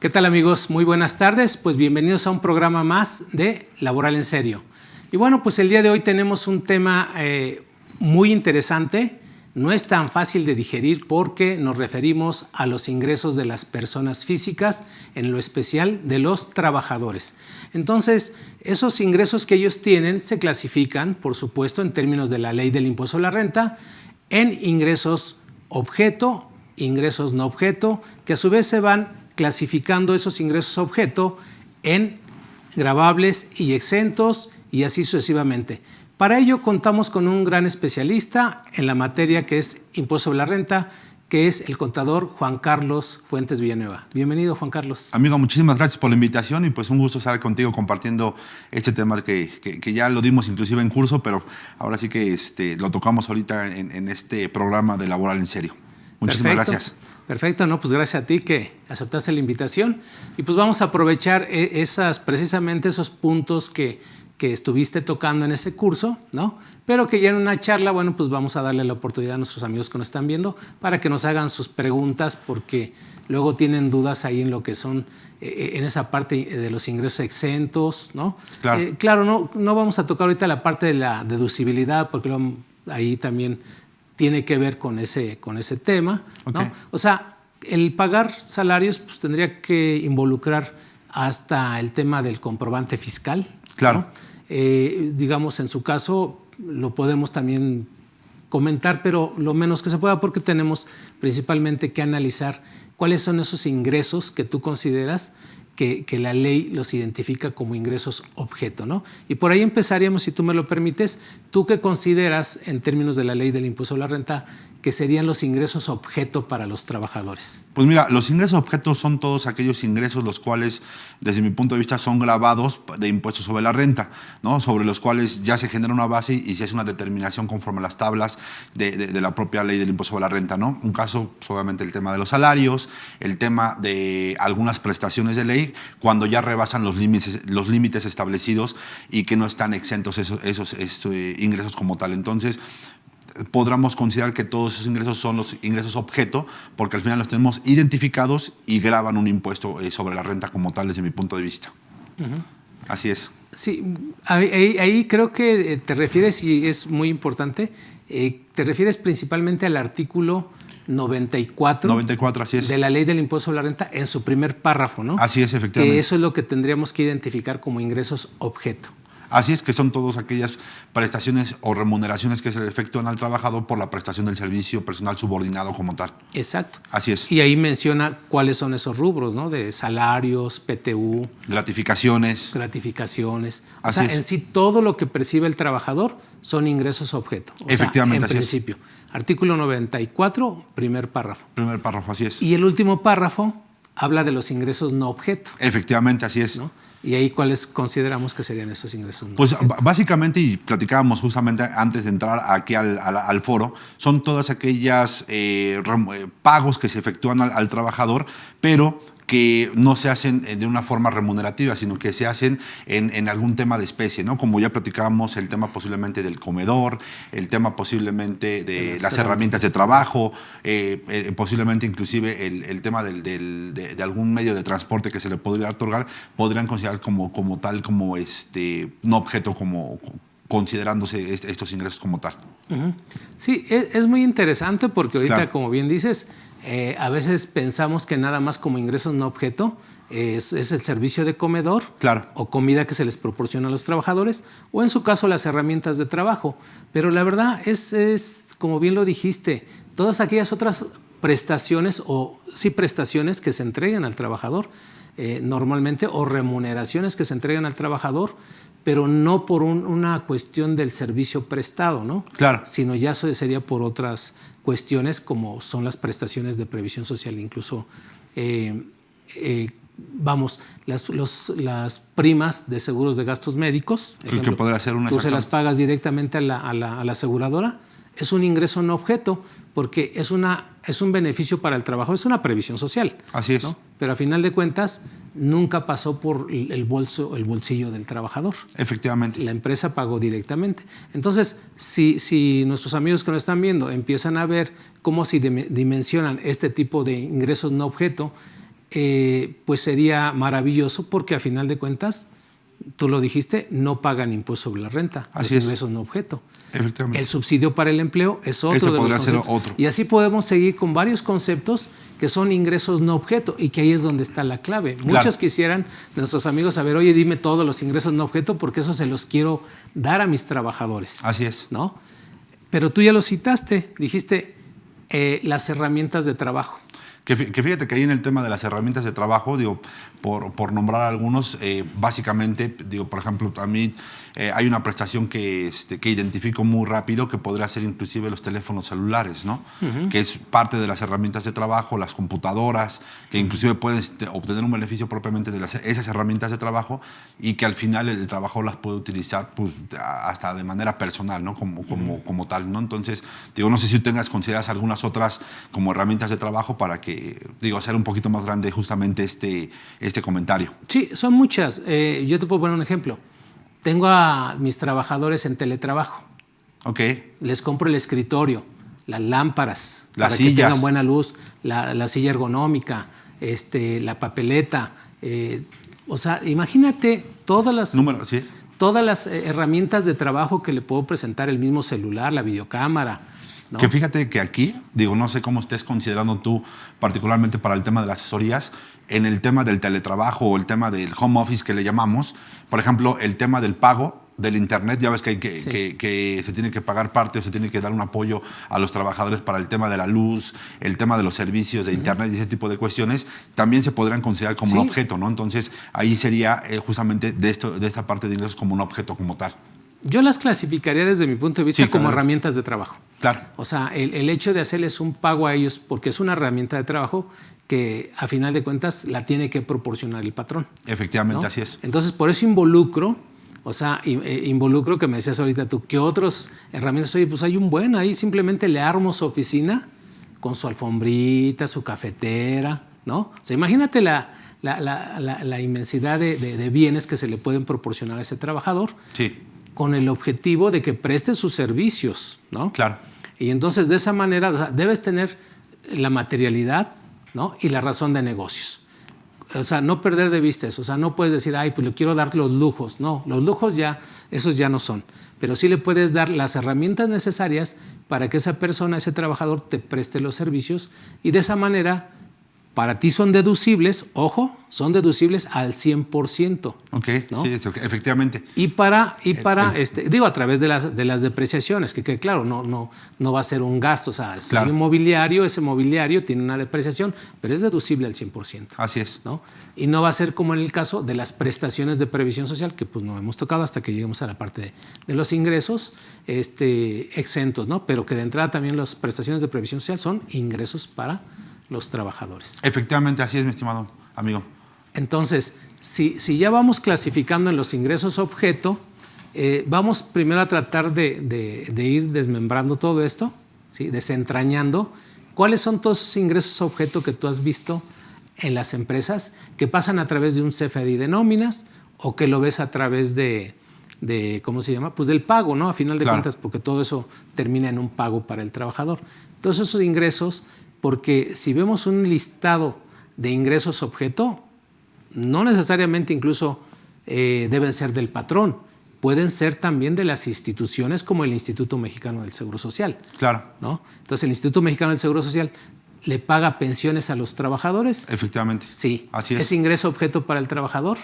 ¿Qué tal, amigos? Muy buenas tardes. Pues bienvenidos a un programa más de Laboral en Serio. Y bueno, pues el día de hoy tenemos un tema muy interesante. No es tan fácil de digerir porque nos referimos a los ingresos de las personas físicas, en lo especial de los trabajadores. Entonces, esos ingresos que ellos tienen se clasifican, por supuesto, en términos de la ley del impuesto a la renta, en ingresos objeto, ingresos no objeto, que a su vez se van clasificando esos ingresos objeto en gravables y exentos y así sucesivamente. Para ello contamos con un gran especialista en la materia que es impuesto sobre la renta, que es el contador Juan Carlos Fuentes Villanueva. Bienvenido, Juan Carlos. Amigo, muchísimas gracias por la invitación y pues un gusto estar contigo compartiendo este tema que ya lo dimos inclusive en curso, pero ahora sí que lo tocamos ahorita en este programa de Laboral en Serio. Muchísimas gracias. Perfecto, no, pues gracias a ti que aceptaste la invitación y pues vamos a aprovechar precisamente esos puntos que estuviste tocando en ese curso, ¿no? Pero que ya en una charla, bueno, pues vamos a darle la oportunidad a nuestros amigos que nos están viendo para que nos hagan sus preguntas porque luego tienen dudas ahí en lo que son, en esa parte de los ingresos exentos, ¿no? Claro. Claro, no vamos a tocar ahorita la parte de la deducibilidad porque ahí también tiene que ver con ese tema, ¿no? Okay. O sea, el pagar salarios pues, tendría que involucrar hasta el tema del comprobante fiscal. Claro. ¿No? Digamos, en su caso, lo podemos también comentar, pero lo menos que se pueda porque tenemos principalmente que analizar cuáles son esos ingresos que tú consideras que la ley los identifica como ingresos objeto, ¿no? Y por ahí empezaríamos, si tú me lo permites, ¿tú qué consideras en términos de la ley del impuesto a la renta que serían los ingresos objeto para los trabajadores? Pues mira, los ingresos objetos son todos aquellos ingresos los cuales, desde mi punto de vista, son gravados de impuestos sobre la renta, ¿no? Sobre los cuales ya se genera una base y se hace una determinación conforme a las tablas de la propia ley del impuesto sobre la renta, ¿no? Un caso, obviamente, el tema de los salarios, el tema de algunas prestaciones de ley, cuando ya rebasan los límites establecidos y que no están exentos esos ingresos como tal. Entonces, podríamos considerar que todos esos ingresos son los ingresos objeto, porque al final los tenemos identificados y graban un impuesto sobre la renta como tal, desde mi punto de vista. Uh-huh. Así es. Sí, ahí creo que te refieres, y es muy importante, te refieres principalmente al artículo 94, así es, de la ley del impuesto sobre la renta en su primer párrafo, ¿no? Así es, efectivamente. Que eso es lo que tendríamos que identificar como ingresos objeto. Así es, que son todas aquellas prestaciones o remuneraciones que se le efectúan al trabajador por la prestación del servicio personal subordinado como tal. Exacto. Así es. Y ahí menciona cuáles son esos rubros, ¿no? De salarios, PTU. Gratificaciones. O sea, en sí todo lo que percibe el trabajador son ingresos objeto. Efectivamente, en principio. Artículo 94, primer párrafo. Primer párrafo, así es. Y el último párrafo habla de los ingresos no objeto. Efectivamente, así es. ¿No? ¿Y ahí cuáles consideramos que serían esos ingresos? Pues básicamente, y platicábamos justamente antes de entrar aquí al foro, son todas aquellas pagos que se efectúan al trabajador, pero que no se hacen de una forma remunerativa, sino que se hacen en algún tema de especie, ¿no? Como ya platicábamos, el tema posiblemente del comedor, el tema posiblemente de las herramientas de trabajo, posiblemente inclusive el tema de algún medio de transporte que se le podría otorgar, podrían considerar como tal, como no objeto, como considerándose estos ingresos como tal. Uh-huh. Sí, es muy interesante porque ahorita, claro, como bien dices, a veces pensamos que nada más como ingresos no objeto es el servicio de comedor, claro, o comida que se les proporciona a los trabajadores, o en su caso las herramientas de trabajo. Pero la verdad es como bien lo dijiste, todas aquellas otras prestaciones prestaciones que se entreguen al trabajador normalmente, o remuneraciones que se entregan al trabajador, pero no por una cuestión del servicio prestado, ¿no? Claro. Sino ya sería por otras cuestiones como son las prestaciones de previsión social, incluso las primas de seguros de gastos médicos, ejemplo, que podrá ser tú se las pagas directamente a la aseguradora, es un ingreso no objeto porque es un beneficio para el trabajador, es una previsión social. Así es. ¿No? Pero a final de cuentas nunca pasó por el bolsillo del trabajador. Efectivamente. La empresa pagó directamente. Entonces, si nuestros amigos que nos están viendo empiezan a ver cómo se dimensionan este tipo de ingresos no objeto, pues sería maravilloso porque a final de cuentas, tú lo dijiste, no pagan impuesto sobre la renta, Así los es. ingresos no objeto. Efectivamente. El subsidio para el empleo es otro Ese de los podría ser conceptos. otro. Y así podemos seguir con varios conceptos que son ingresos no objeto y que ahí es donde está la clave. Claro. Muchos quisieran, nuestros amigos, saber, oye, dime todos los ingresos no objeto porque eso se los quiero dar a mis trabajadores. Así es. ¿No? Pero tú ya lo citaste, dijiste las herramientas de trabajo. Que fíjate que ahí en el tema de las herramientas de trabajo, digo, por nombrar algunos, básicamente, digo, por ejemplo, a mí hay una prestación que identifico muy rápido que podría ser inclusive los teléfonos celulares, ¿no? Que es parte de las herramientas de trabajo, las computadoras, que inclusive puedes obtener un beneficio propiamente de esas herramientas de trabajo y que al final el trabajador las puede utilizar pues, hasta de manera personal, ¿no? Como tal, ¿no? Entonces, digo, no sé si tú tengas consideradas algunas otras como herramientas de trabajo para que, digo, hacer un poquito más grande justamente este comentario. Sí, son muchas. Yo te puedo poner un ejemplo. Tengo a mis trabajadores en teletrabajo. Ok. Les compro el escritorio, las lámparas, Las para sillas. que tengan buena luz, la silla ergonómica, la papeleta. O sea, imagínate todas las herramientas de trabajo que le puedo presentar, el mismo celular, la videocámara, ¿no? Que fíjate que aquí, digo, no sé cómo estés considerando tú, particularmente para el tema de las asesorías, en el tema del teletrabajo o el tema del home office que le llamamos, por ejemplo, el tema del pago del internet, ya ves que se tiene que pagar parte o se tiene que dar un apoyo a los trabajadores para el tema de la luz, el tema de los servicios de internet y ese tipo de cuestiones, también se podrían considerar como un objeto, ¿no? Entonces, ahí sería justamente de esta parte de ingresos como un objeto como tal. Yo las clasificaría desde mi punto de vista como herramientas de trabajo. Claro. O sea, el hecho de hacerles un pago a ellos porque es una herramienta de trabajo que a final de cuentas la tiene que proporcionar el patrón. Efectivamente, ¿no? así es. Entonces, por eso involucro, involucro que me decías ahorita tú, ¿qué otras herramientas? Oye, pues hay un buen, ahí simplemente le armo su oficina con su alfombrita, su cafetera, ¿no? O sea, imagínate la inmensidad de bienes que se le pueden proporcionar a ese trabajador. Sí. Con el objetivo de que preste sus servicios, ¿no? Claro. Y entonces de esa manera, o sea, debes tener la materialidad, ¿no? Y la razón de negocios. O sea, no perder de vista eso. O sea, no puedes decir, ay, pues le quiero dar los lujos. No, los lujos ya, esos ya no son. Pero sí le puedes dar las herramientas necesarias para que esa persona, ese trabajador, te preste los servicios y de esa manera para ti son deducibles, ojo, son deducibles al 100%. Ok, ¿no? sí, efectivamente. Y digo, a través de las depreciaciones, que claro, no va a ser un gasto. O sea, si hay un mobiliario, ese mobiliario tiene una depreciación, pero es deducible al 100%. Así es. ¿no? Y no va a ser como en el caso de las prestaciones de previsión social, que pues no hemos tocado hasta que lleguemos a la parte de los ingresos exentos, ¿no? Pero que de entrada también las prestaciones de previsión social son ingresos para los trabajadores. Efectivamente, así es, mi estimado amigo. Entonces, si ya vamos clasificando en los ingresos objeto, vamos primero a tratar de ir desmembrando todo esto, ¿sí? Desentrañando cuáles son todos esos ingresos objeto que tú has visto en las empresas que pasan a través de un CFDI de nóminas o que lo ves a través de ¿cómo se llama? Pues del pago, ¿no? A final de cuentas, porque todo eso termina en un pago para el trabajador. Todos esos ingresos, porque si vemos un listado de ingresos objeto, no necesariamente incluso deben ser del patrón, pueden ser también de las instituciones como el Instituto Mexicano del Seguro Social. Claro. ¿no? Entonces, el Instituto Mexicano del Seguro Social le paga pensiones a los trabajadores. Efectivamente. Sí. Así es. ¿Es ingreso objeto para el trabajador?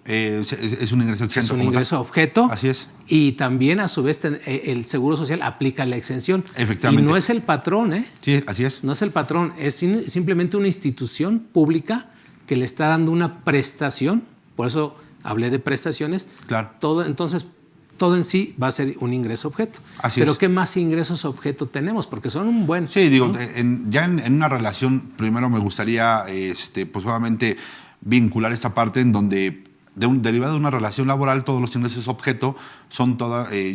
Es un ingreso exento. Es un ingreso objeto. Así es. Y también, a su vez, el Seguro Social aplica la exención. Efectivamente. Y no es el patrón, ¿eh? Sí, así es. No es el patrón, es simplemente una institución pública que le está dando una prestación. Por eso hablé de prestaciones. Claro. Entonces, todo en sí va a ser un ingreso objeto. Así Pero es. ¿qué más ingresos objeto tenemos? Porque son un buen... Sí, digo, ¿no? ya en una relación, primero me gustaría, pues obviamente, vincular esta parte en donde, derivado de una relación laboral, todos los ingresos objeto son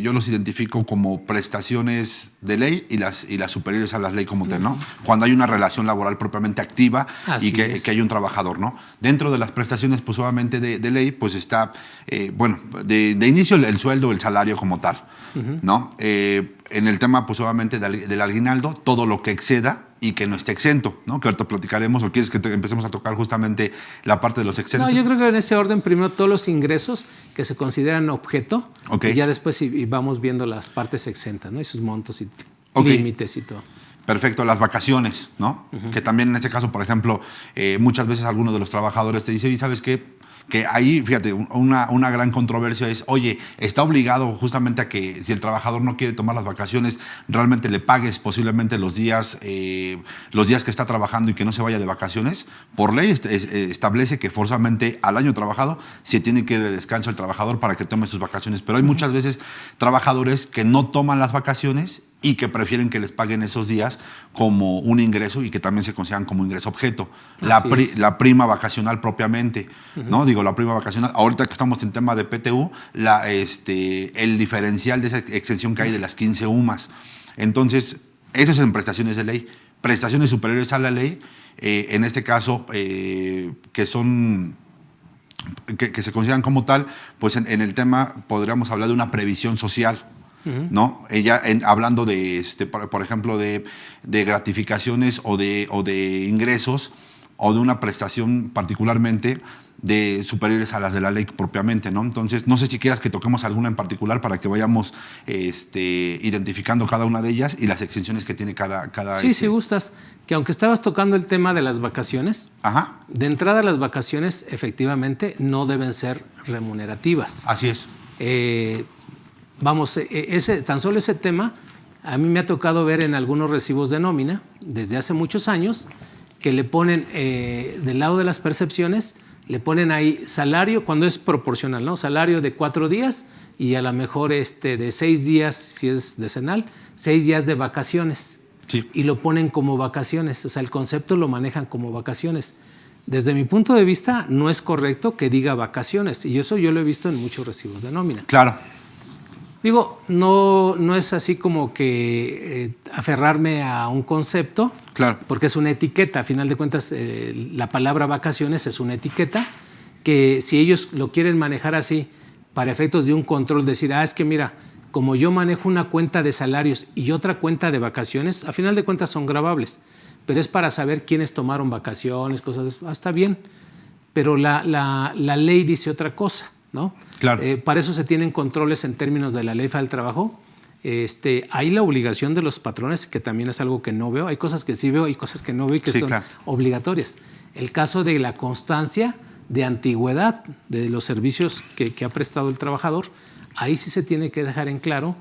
yo los identifico como prestaciones de ley y las superiores a la ley como tal, ¿no? Cuando hay una relación laboral propiamente activa y que hay un trabajador, ¿no? Dentro de las prestaciones, pues obviamente de ley, pues está, de inicio el sueldo, el salario como tal, ¿no? En el tema, pues obviamente del aguinaldo, todo lo que exceda y que no esté exento, ¿no? Que ahorita platicaremos, o quieres que empecemos a tocar justamente la parte de los exentos. No, yo creo que en ese orden, primero todos los ingresos que se consideran objeto, y ya después vamos viendo las partes exentas, ¿no? Y sus montos y límites y todo. Perfecto, las vacaciones, ¿no? Que también en este caso, por ejemplo, muchas veces algunos de los trabajadores te dicen, ¿y sabes qué? Que ahí, fíjate, una gran controversia es, oye, está obligado justamente a que si el trabajador no quiere tomar las vacaciones, realmente le pagues posiblemente los días que está trabajando y que no se vaya de vacaciones. Por ley establece que forzosamente al año trabajado se tiene que ir de descanso el trabajador para que tome sus vacaciones. Pero hay muchas veces trabajadores que no toman las vacaciones y que prefieren que les paguen esos días como un ingreso y que también se consideran como ingreso objeto. La prima vacacional propiamente, ¿no? Digo, la prima vacacional, ahorita que estamos en tema de PTU, el diferencial de esa exención que hay de las 15 UMAS. Entonces, eso es en prestaciones de ley. Prestaciones superiores a la ley, en este caso, que se consideran como tal, pues en el tema podríamos hablar de una previsión social, ¿no? Ella hablando de, por ejemplo, de gratificaciones o de ingresos o de una prestación particularmente de superiores a las de la ley propiamente, ¿no? Entonces, no sé si quieras que toquemos alguna en particular para que vayamos identificando cada una de ellas y las exenciones que tiene cada Sí, si gustas, que aunque estabas tocando el tema de las vacaciones, de entrada las vacaciones efectivamente no deben ser remunerativas. Así es. Vamos, tan solo ese tema, a mí me ha tocado ver en algunos recibos de nómina, desde hace muchos años, que le ponen, del lado de las percepciones, le ponen ahí salario, cuando es proporcional, ¿no? Salario de 4 días y a lo mejor de 6 días, si es decenal, 6 días de vacaciones. Sí. Y lo ponen como vacaciones, o sea, el concepto lo manejan como vacaciones. Desde mi punto de vista, no es correcto que diga vacaciones, y eso yo lo he visto en muchos recibos de nómina. Claro. Digo, no es así como que aferrarme a un concepto, claro, porque es una etiqueta. A final de cuentas, la palabra vacaciones es una etiqueta que si ellos lo quieren manejar así, para efectos de un control, decir, es que mira, como yo manejo una cuenta de salarios y otra cuenta de vacaciones, a final de cuentas son gravables, pero es para saber quiénes tomaron vacaciones, cosas de eso. Está bien, pero la ley dice otra cosa, ¿no? Claro. Para eso se tienen controles en términos de la Ley Federal del Trabajo. Hay la obligación de los patrones, que también es algo que no veo. Hay cosas que sí veo, hay cosas que no veo y que son obligatorias. El caso de la constancia de antigüedad de los servicios que ha prestado el trabajador, ahí sí se tiene que dejar en claro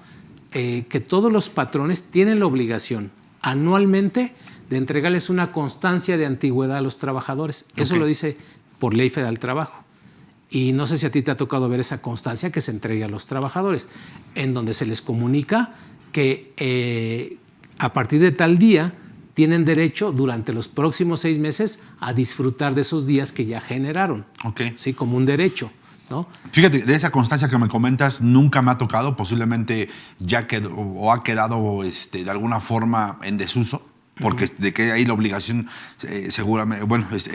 que todos los patrones tienen la obligación anualmente de entregarles una constancia de antigüedad a los trabajadores. Eso lo dice por Ley Federal del Trabajo. Y no sé si a ti te ha tocado ver esa constancia que se entrega a los trabajadores, en donde se les comunica que a partir de tal día tienen derecho durante los próximos 6 meses a disfrutar de esos días que ya generaron. Sí, como un derecho, ¿no? Fíjate, de esa constancia que me comentas nunca me ha tocado, posiblemente ya quedó o ha quedado de alguna forma en desuso. Porque de que hay la obligación, seguramente,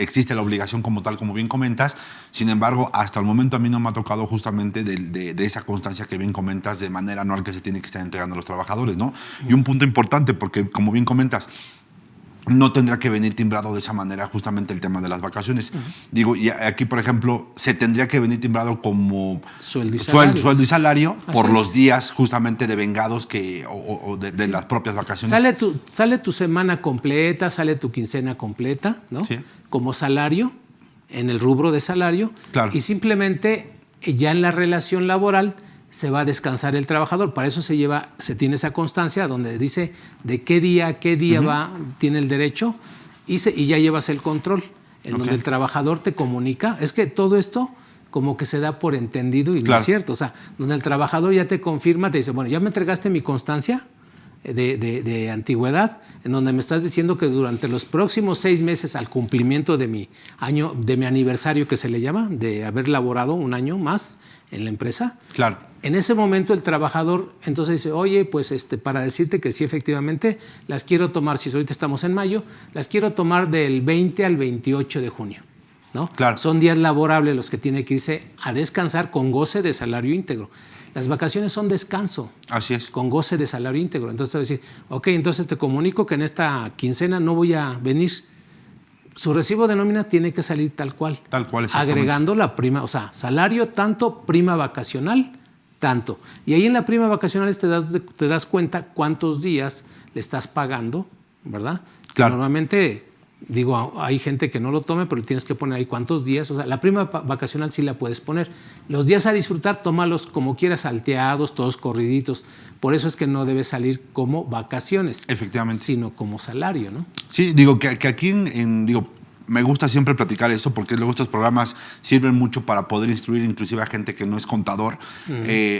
existe la obligación como tal, como bien comentas. Sin embargo, hasta el momento a mí no me ha tocado justamente de esa constancia que bien comentas de manera anual que se tiene que estar entregando a los trabajadores, ¿no? Y un punto importante, porque como bien comentas, no tendrá que venir timbrado de esa manera justamente el tema de las vacaciones. Digo, y aquí, por ejemplo, se tendría que venir timbrado como sueldo y salario por los días justamente devengados o de las propias vacaciones. Sale tu semana completa, sale tu quincena completa, ¿no? Sí. Como salario, en el rubro de salario. Claro. Y simplemente ya en la relación laboral se va a descansar el trabajador. Para eso se tiene esa constancia donde dice de qué día tiene el derecho y ya llevas el control, en donde el trabajador te comunica. Es que todo esto como que se da por entendido y no es cierto. O sea, donde el trabajador ya te confirma, te dice, bueno, ya me entregaste mi constancia de antigüedad, en donde me estás diciendo que durante los próximos 6 meses al cumplimiento de mi aniversario, que se le llama, de haber laborado un año más en la empresa. Claro. En ese momento el trabajador entonces dice, oye, pues para decirte que sí, efectivamente, las quiero tomar, si ahorita estamos en mayo, las quiero tomar del 20 al 28 de junio, ¿no? Claro. Son días laborables los que tiene que irse a descansar con goce de salario íntegro. Las vacaciones son descanso. Así es. Con goce de salario íntegro. Entonces te va a decir, ok, entonces te comunico que en esta quincena no voy a venir. Su recibo de nómina tiene que salir tal cual. Tal cual, exactamente. Agregando la prima, o sea, salario tanto, prima vacacional tanto. Y ahí en la prima vacacional te das cuenta cuántos días le estás pagando, ¿verdad? Claro. Normalmente, digo, hay gente que no lo tome, pero tienes que poner ahí cuántos días. O sea, la prima vacacional sí la puedes poner. Los días a disfrutar, tómalos como quieras, salteados, todos corriditos. Por eso es que no debe salir como vacaciones. Efectivamente. Sino como salario, ¿no? Sí, digo que aquí digo, me gusta siempre platicar esto porque luego estos programas sirven mucho para poder instruir inclusive a gente que no es contador,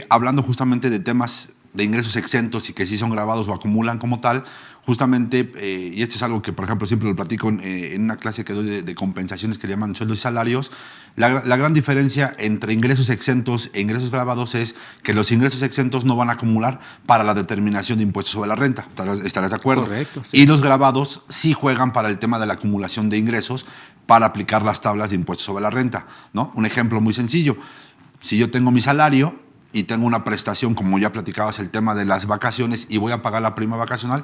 hablando justamente de temas de ingresos exentos y que sí son grabados o acumulan como tal, justamente, y esto es algo que, por ejemplo, siempre lo platico en una clase que doy de compensaciones que le llaman sueldos y salarios. La gran diferencia entre ingresos exentos e ingresos grabados es que los ingresos exentos no van a acumular para la determinación de impuestos sobre la renta. ¿Estarás de acuerdo? Correcto. Sí. Y los grabados sí juegan para el tema de la acumulación de ingresos para aplicar las tablas de impuestos sobre la renta, ¿no? Un ejemplo muy sencillo. Si yo tengo mi salario y tengo una prestación, como ya platicabas, el tema de las vacaciones, y voy a pagar la prima vacacional,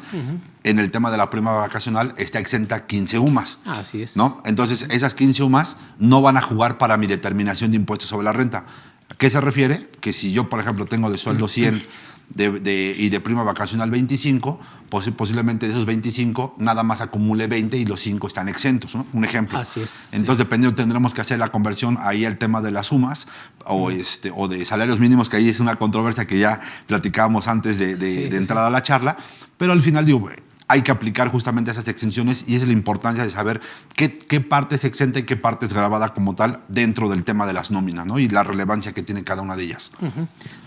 en el tema de la prima vacacional está exenta 15 UMAS. Así es. ¿No? Entonces, esas 15 UMAS no van a jugar para mi determinación de impuestos sobre la renta. ¿A qué se refiere? Que si yo, por ejemplo, tengo de sueldo 100 y de prima vacacional 25, posiblemente de esos 25 nada más acumule 20 y los 5 están exentos, ¿no? Un ejemplo. Así es. Entonces, dependiendo, tendremos que hacer la conversión ahí al tema de las sumas o de salarios mínimos, que ahí es una controversia que ya platicábamos antes de entrar a la charla, pero al final digo, hay que aplicar justamente esas exenciones y esa es la importancia de saber qué parte es exenta y qué parte es grabada como tal dentro del tema de las nóminas, ¿no? Y la relevancia que tiene cada una de ellas.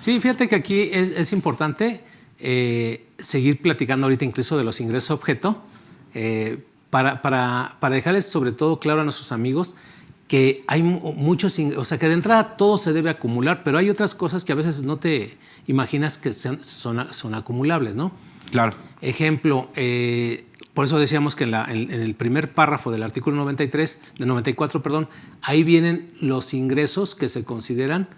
Sí, fíjate que aquí es importante seguir platicando ahorita incluso de los ingresos objeto para dejarles sobre todo claro a nuestros amigos que hay muchos, o sea, que de entrada todo se debe acumular, pero hay otras cosas que a veces no te imaginas que son acumulables, ¿no? Claro. Ejemplo, por eso decíamos que en el primer párrafo del artículo 94, ahí vienen los ingresos que se consideran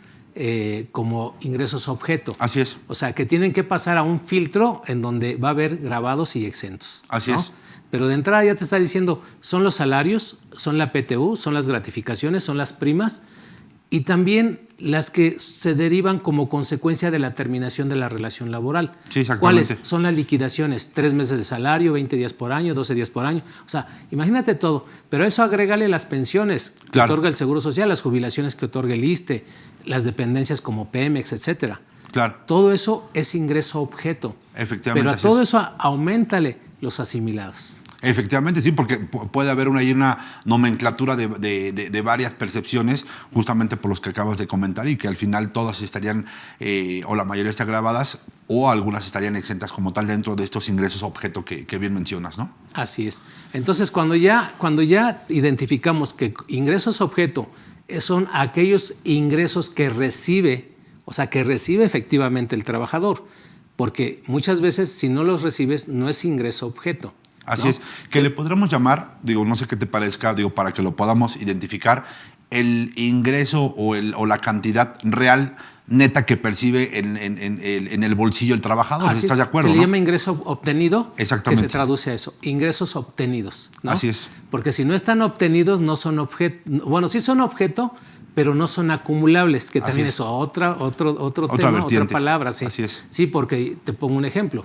como ingresos objeto. Así es. O sea, que tienen que pasar a un filtro en donde va a haber grabados y exentos. Así ¿no? es. Pero de entrada ya te está diciendo, son los salarios, son la PTU, son las gratificaciones, son las primas y también las que se derivan como consecuencia de la terminación de la relación laboral. Sí, exactamente. ¿Cuáles? Son las liquidaciones, 3 meses de salario, 20 días por año, 12 días por año. O sea, imagínate todo. Pero a eso agrégale las pensiones que otorga el Seguro Social, las jubilaciones que otorga el ISSSTE, las dependencias como Pemex, etcétera. Claro. Todo eso es ingreso objeto. Efectivamente. Pero a todo eso auméntale los asimilados. Efectivamente, sí, porque puede haber una nomenclatura de varias percepciones, justamente por los que acabas de comentar, y que al final todas estarían, o la mayoría están grabadas, o algunas estarían exentas como tal dentro de estos ingresos objeto que bien mencionas, ¿no? Así es. Entonces, cuando ya identificamos que ingresos objeto son aquellos ingresos que recibe, o sea, que recibe efectivamente el trabajador, porque muchas veces si no los recibes no es ingreso objeto. Así ¿no? es, que le podremos llamar, digo, no sé qué te parezca, digo, para que lo podamos identificar, el ingreso o la cantidad real neta que percibe en el bolsillo el trabajador. Así ¿Estás de acuerdo? Se le ¿no? llama ingreso obtenido, Exactamente. que se traduce a eso, ingresos obtenidos, ¿no? Así es. Porque si no están obtenidos, no son objeto, bueno, sí son objeto, pero no son acumulables, que también es otro tema, vertiente. otra palabra. Sí. Así es. Sí, porque te pongo un ejemplo.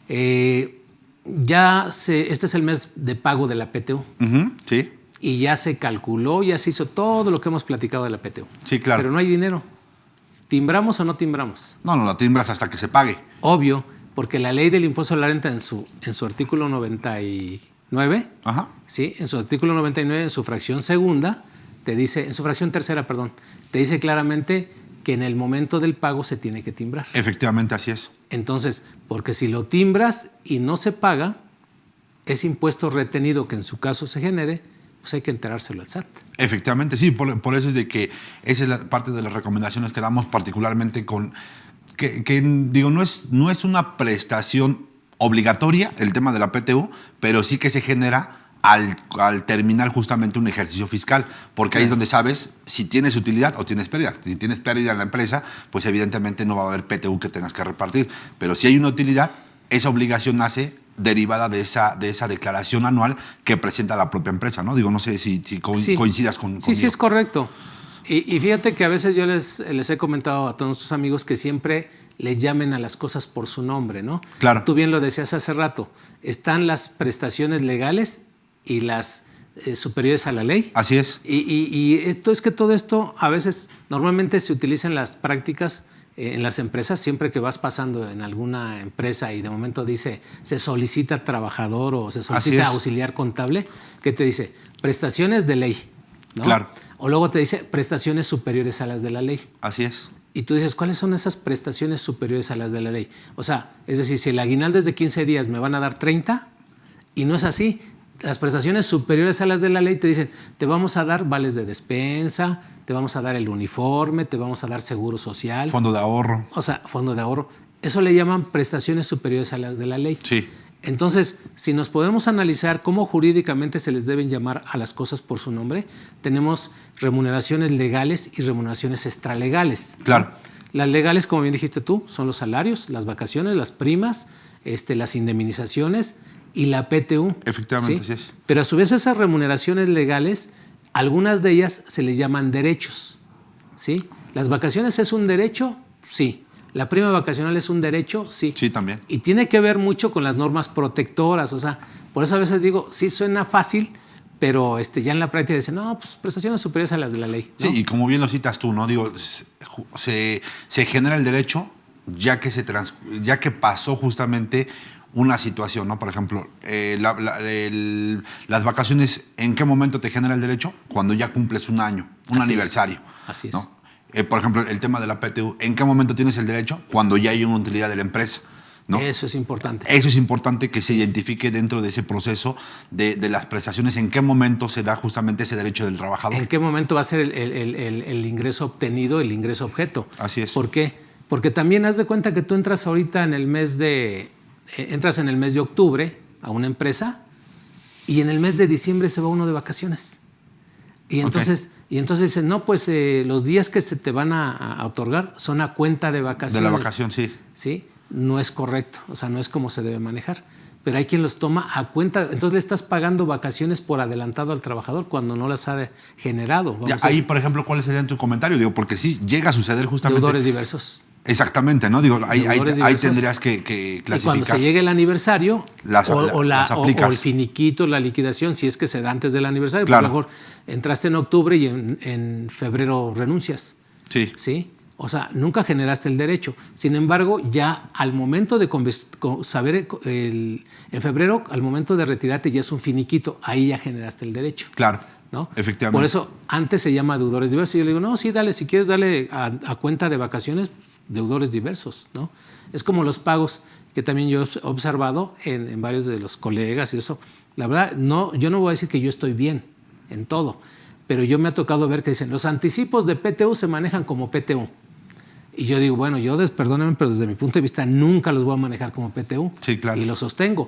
Este es el mes de pago de la PTU. Sí. Y ya se calculó, ya se hizo todo lo que hemos platicado de la PTU. Sí, claro. Pero no hay dinero. ¿Timbramos o no timbramos? No, la timbras hasta que se pague. Obvio, porque la ley del impuesto a la renta en su artículo 99, Ajá. ¿sí? En su artículo 99, en su fracción segunda, te dice, en su fracción tercera, perdón, te dice claramente que en el momento del pago se tiene que timbrar. Efectivamente, así es. Entonces, porque si lo timbras y no se paga, ese impuesto retenido que en su caso se genere, pues hay que enterárselo al SAT. Efectivamente, sí, por eso es de que esa es la parte de las recomendaciones que damos particularmente con, que digo, no es una prestación obligatoria el tema de la PTU, pero sí que se genera al terminar justamente un ejercicio fiscal, porque ahí es donde sabes si tienes utilidad o tienes pérdida. Si tienes pérdida en la empresa, pues evidentemente no va a haber PTU que tengas que repartir. Pero si hay una utilidad, esa obligación nace derivada de esa declaración anual que presenta la propia empresa, ¿no? Digo, no sé si coincidas conmigo. Sí, es correcto. Y fíjate que a veces yo les he comentado a todos nuestros amigos que siempre les llamen a las cosas por su nombre, ¿no? Claro. Tú bien lo decías hace rato, están las prestaciones legales y las superiores a la ley. Así es. Y esto es que todo esto a veces normalmente se utiliza en las prácticas en las empresas, siempre que vas pasando en alguna empresa y de momento dice se solicita trabajador o se solicita auxiliar contable, ¿qué te dice? Prestaciones de ley, ¿no? Claro. O luego te dice prestaciones superiores a las de la ley. Así es. Y tú dices, ¿cuáles son esas prestaciones superiores a las de la ley? O sea, es decir, si el aguinaldo es de 15 días, ¿me van a dar 30? Y no es así. Las prestaciones superiores a las de la ley te dicen, te vamos a dar vales de despensa, te vamos a dar el uniforme, te vamos a dar seguro social. Fondo de ahorro. O sea, fondo de ahorro. Eso le llaman prestaciones superiores a las de la ley. Sí. Entonces, si nos podemos analizar cómo jurídicamente se les deben llamar a las cosas por su nombre, tenemos remuneraciones legales y remuneraciones extralegales. Claro. Las legales, como bien dijiste tú, son los salarios, las vacaciones, las primas, las indemnizaciones y la PTU. Efectivamente, ¿sí? Así es. Pero a su vez esas remuneraciones legales, algunas de ellas se les llaman derechos. ¿sí? ¿Las vacaciones es un derecho? Sí. ¿La prima vacacional es un derecho? Sí. Sí, también. Y tiene que ver mucho con las normas protectoras. O sea, por eso a veces digo, sí suena fácil, pero ya en la práctica dicen, no, pues prestaciones superiores a las de la ley, ¿no? Sí, y como bien lo citas tú, ¿no? Digo, se genera el derecho ya que pasó justamente una situación, ¿no? Por ejemplo, las vacaciones, ¿en qué momento te genera el derecho? Cuando ya cumples un año, un aniversario. Así es. ¿no? Por ejemplo, el tema de la PTU, ¿en qué momento tienes el derecho? Cuando ya hay una utilidad de la empresa, ¿no? Eso es importante. Eso es importante que se identifique dentro de ese proceso de las prestaciones, en qué momento se da justamente ese derecho del trabajador. ¿En qué momento va a ser el ingreso obtenido, el ingreso objeto? Así es. ¿Por qué? Porque también haz de cuenta que tú entras ahorita en el mes de octubre a una empresa y en el mes de diciembre se va uno de vacaciones. Y entonces dicen, no, pues los días que se te van a otorgar son a cuenta de vacaciones. De la vacación, sí. ¿Sí? No es correcto, o sea, no es como se debe manejar. Pero hay quien los toma a cuenta, entonces le estás pagando vacaciones por adelantado al trabajador cuando no las ha generado. Ya, ahí, por ejemplo, ¿cuál sería tu comentario? Digo, porque sí, llega a suceder justamente... Deudores diversos. Exactamente, ¿no? Digo, ahí tendrías que clasificar. Y cuando se llegue el aniversario, las o el finiquito, la liquidación, si es que se da antes del aniversario, claro. Por lo mejor entraste en octubre y en febrero renuncias. Sí. ¿Sí? O sea, nunca generaste el derecho. Sin embargo, ya al momento de saber, en febrero, al momento de retirarte ya es un finiquito, ahí ya generaste el derecho. Claro. ¿No? Efectivamente. Por eso antes se llama deudores diversos. Y yo le digo, no, sí, dale, si quieres darle a cuenta de vacaciones, deudores diversos, ¿no? Es como los pagos que también yo he observado en varios de los colegas y eso. La verdad, yo no voy a decir que yo estoy bien en todo, pero yo me ha tocado ver que dicen, los anticipos de PTU se manejan como PTU. Y yo digo, bueno, perdónenme, pero desde mi punto de vista nunca los voy a manejar como PTU. Sí, claro. Y lo sostengo.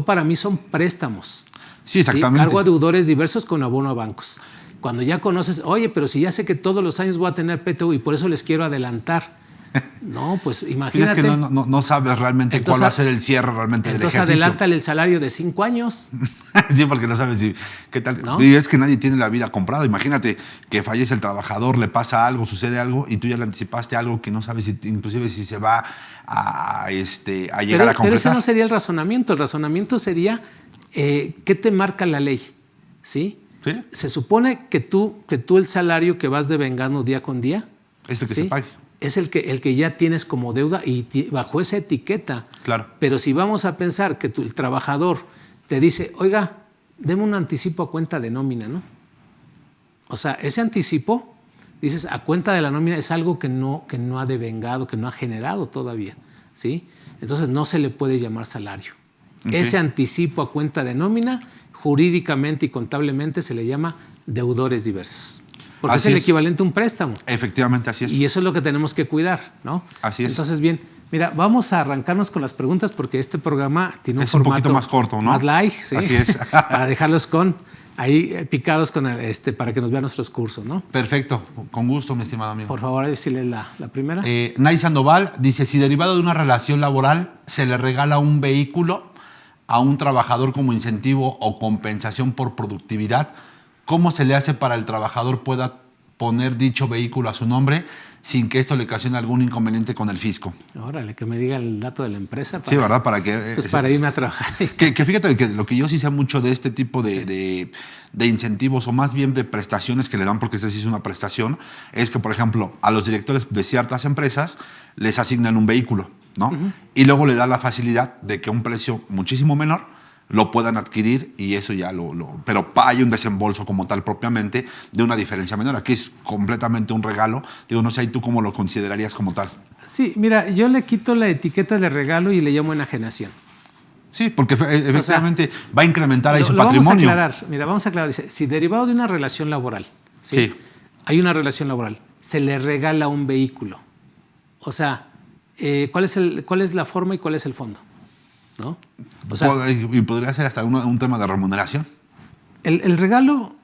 Para mí son préstamos. Sí, exactamente. ¿Sí? Cargo a deudores diversos con abono a bancos. Cuando ya conoces, oye, pero si ya sé que todos los años voy a tener PTU y por eso les quiero adelantar. No, pues imagínate. Es que no sabes realmente cuál va a ser el cierre realmente del ejercicio. Entonces adelántale el salario de 5 años. Sí, porque no sabes qué tal. ¿No? Y es que nadie tiene la vida comprada. Imagínate que fallece el trabajador, le pasa algo, sucede algo y tú ya le anticipaste algo que no sabes inclusive si se va a llegar a concretar. Pero ese no sería el razonamiento. El razonamiento sería ¿qué te marca la ley? ¿Sí? ¿Sí? Se supone que tú el salario que vas devengando día con día es el que se pague. Es el que ya tienes como deuda y bajo esa etiqueta. Claro. Pero si vamos a pensar que el trabajador te dice, oiga, deme un anticipo a cuenta de nómina, ¿no? O sea, ese anticipo, dices, a cuenta de la nómina es algo que no ha devengado, que no ha generado todavía, ¿sí? Entonces no se le puede llamar salario. Okay. Ese anticipo a cuenta de nómina, jurídicamente y contablemente se le llama deudores diversos. Porque es el equivalente a un préstamo. Efectivamente, así es. Y eso es lo que tenemos que cuidar, ¿no? Así es. Entonces, bien, Mira, vamos a arrancarnos con las preguntas porque este programa tiene un formato poquito más corto, ¿no? Más light, ¿sí? Así es. Para dejarlos ahí picados para que nos vean nuestros cursos, ¿no? Perfecto, con gusto, mi estimado amigo. Por favor, decirle la primera. Nay Sandoval dice, si derivado de una relación laboral se le regala un vehículo a un trabajador como incentivo o compensación por productividad, ¿cómo se le hace para el trabajador pueda poner dicho vehículo a su nombre sin que esto le ocasione algún inconveniente con el fisco? Órale, que me diga el dato de la empresa. Sí, ¿verdad? Para que... Pues para irme a trabajar. Que fíjate que lo que yo sí sé mucho de este tipo de incentivos o más bien de prestaciones que le dan, porque esta sí es una prestación, es que, por ejemplo, a los directores de ciertas empresas les asignan un vehículo, ¿no? Y luego le da la facilidad de que a un precio muchísimo menor lo puedan adquirir y eso ya pero hay un desembolso como tal propiamente de una diferencia menor. Aquí es completamente un regalo. Digo, no sé, ¿y tú cómo lo considerarías como tal? Sí, mira, yo le quito la etiqueta de regalo y le llamo enajenación. Sí, porque efectivamente va a incrementar ahí su Vamos patrimonio. a aclarar, mira, vamos a aclarar. Dice, si derivado de una relación laboral, ¿sí? Hay una relación laboral, se le regala un vehículo. O sea, ¿cuál es la forma y cuál es el fondo? ¿No? O sea, y podría ser hasta un tema de remuneración. El regalo,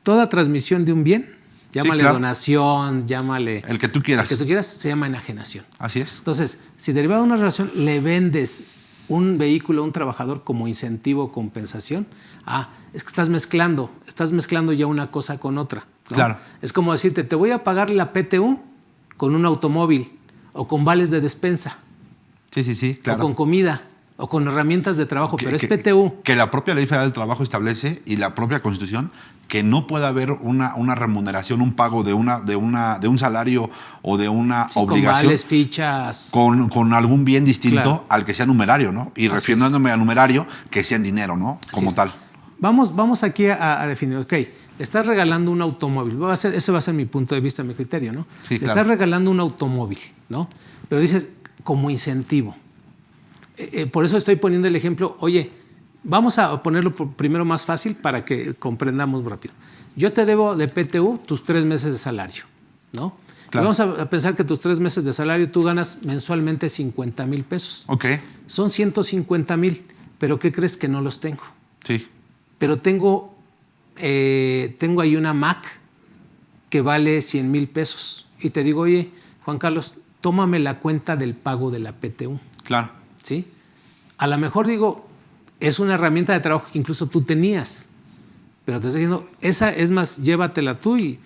toda transmisión de un bien, llámale claro. Donación, llámale... El que tú quieras. El que tú quieras, se llama enajenación. Así es. Entonces, si derivado de una relación le vendes un vehículo a un trabajador como incentivo o compensación, es que estás mezclando ya una cosa con otra, ¿no? Claro. Es como decirte, te voy a pagar la PTU con un automóvil o con vales de despensa. Sí, claro. O con comida. O con herramientas de trabajo, pero es PTU. Que la propia Ley Federal del Trabajo establece y la propia Constitución que no puede haber una remuneración, un pago de un salario o de una obligación. Con vales, fichas. Con algún bien distinto claro. al que sea numerario, ¿no? Y refiriéndome a numerario, que sea en dinero, ¿no? Como tal. Vamos aquí a definir, ok, le estás regalando un automóvil. Ese va a ser mi punto de vista, mi criterio, ¿no? Sí, le claro. estás regalando un automóvil, ¿no? Pero dices, como incentivo. Por eso estoy poniendo el ejemplo, oye, vamos a ponerlo primero más fácil para que comprendamos rápido. Yo te debo de PTU tus 3 meses de salario, ¿no? Claro. Vamos a pensar que tus 3 meses de salario tú ganas mensualmente 50,000 pesos. Ok. Son 150,000, pero ¿qué crees que no los tengo? Sí. Pero tengo ahí una Mac que vale 100,000 pesos. Y te digo, oye, Juan Carlos, tómame la cuenta del pago de la PTU. Claro. ¿Sí? A lo mejor digo, es una herramienta de trabajo que incluso tú tenías, pero te estoy diciendo, esa es más, llévatela tú y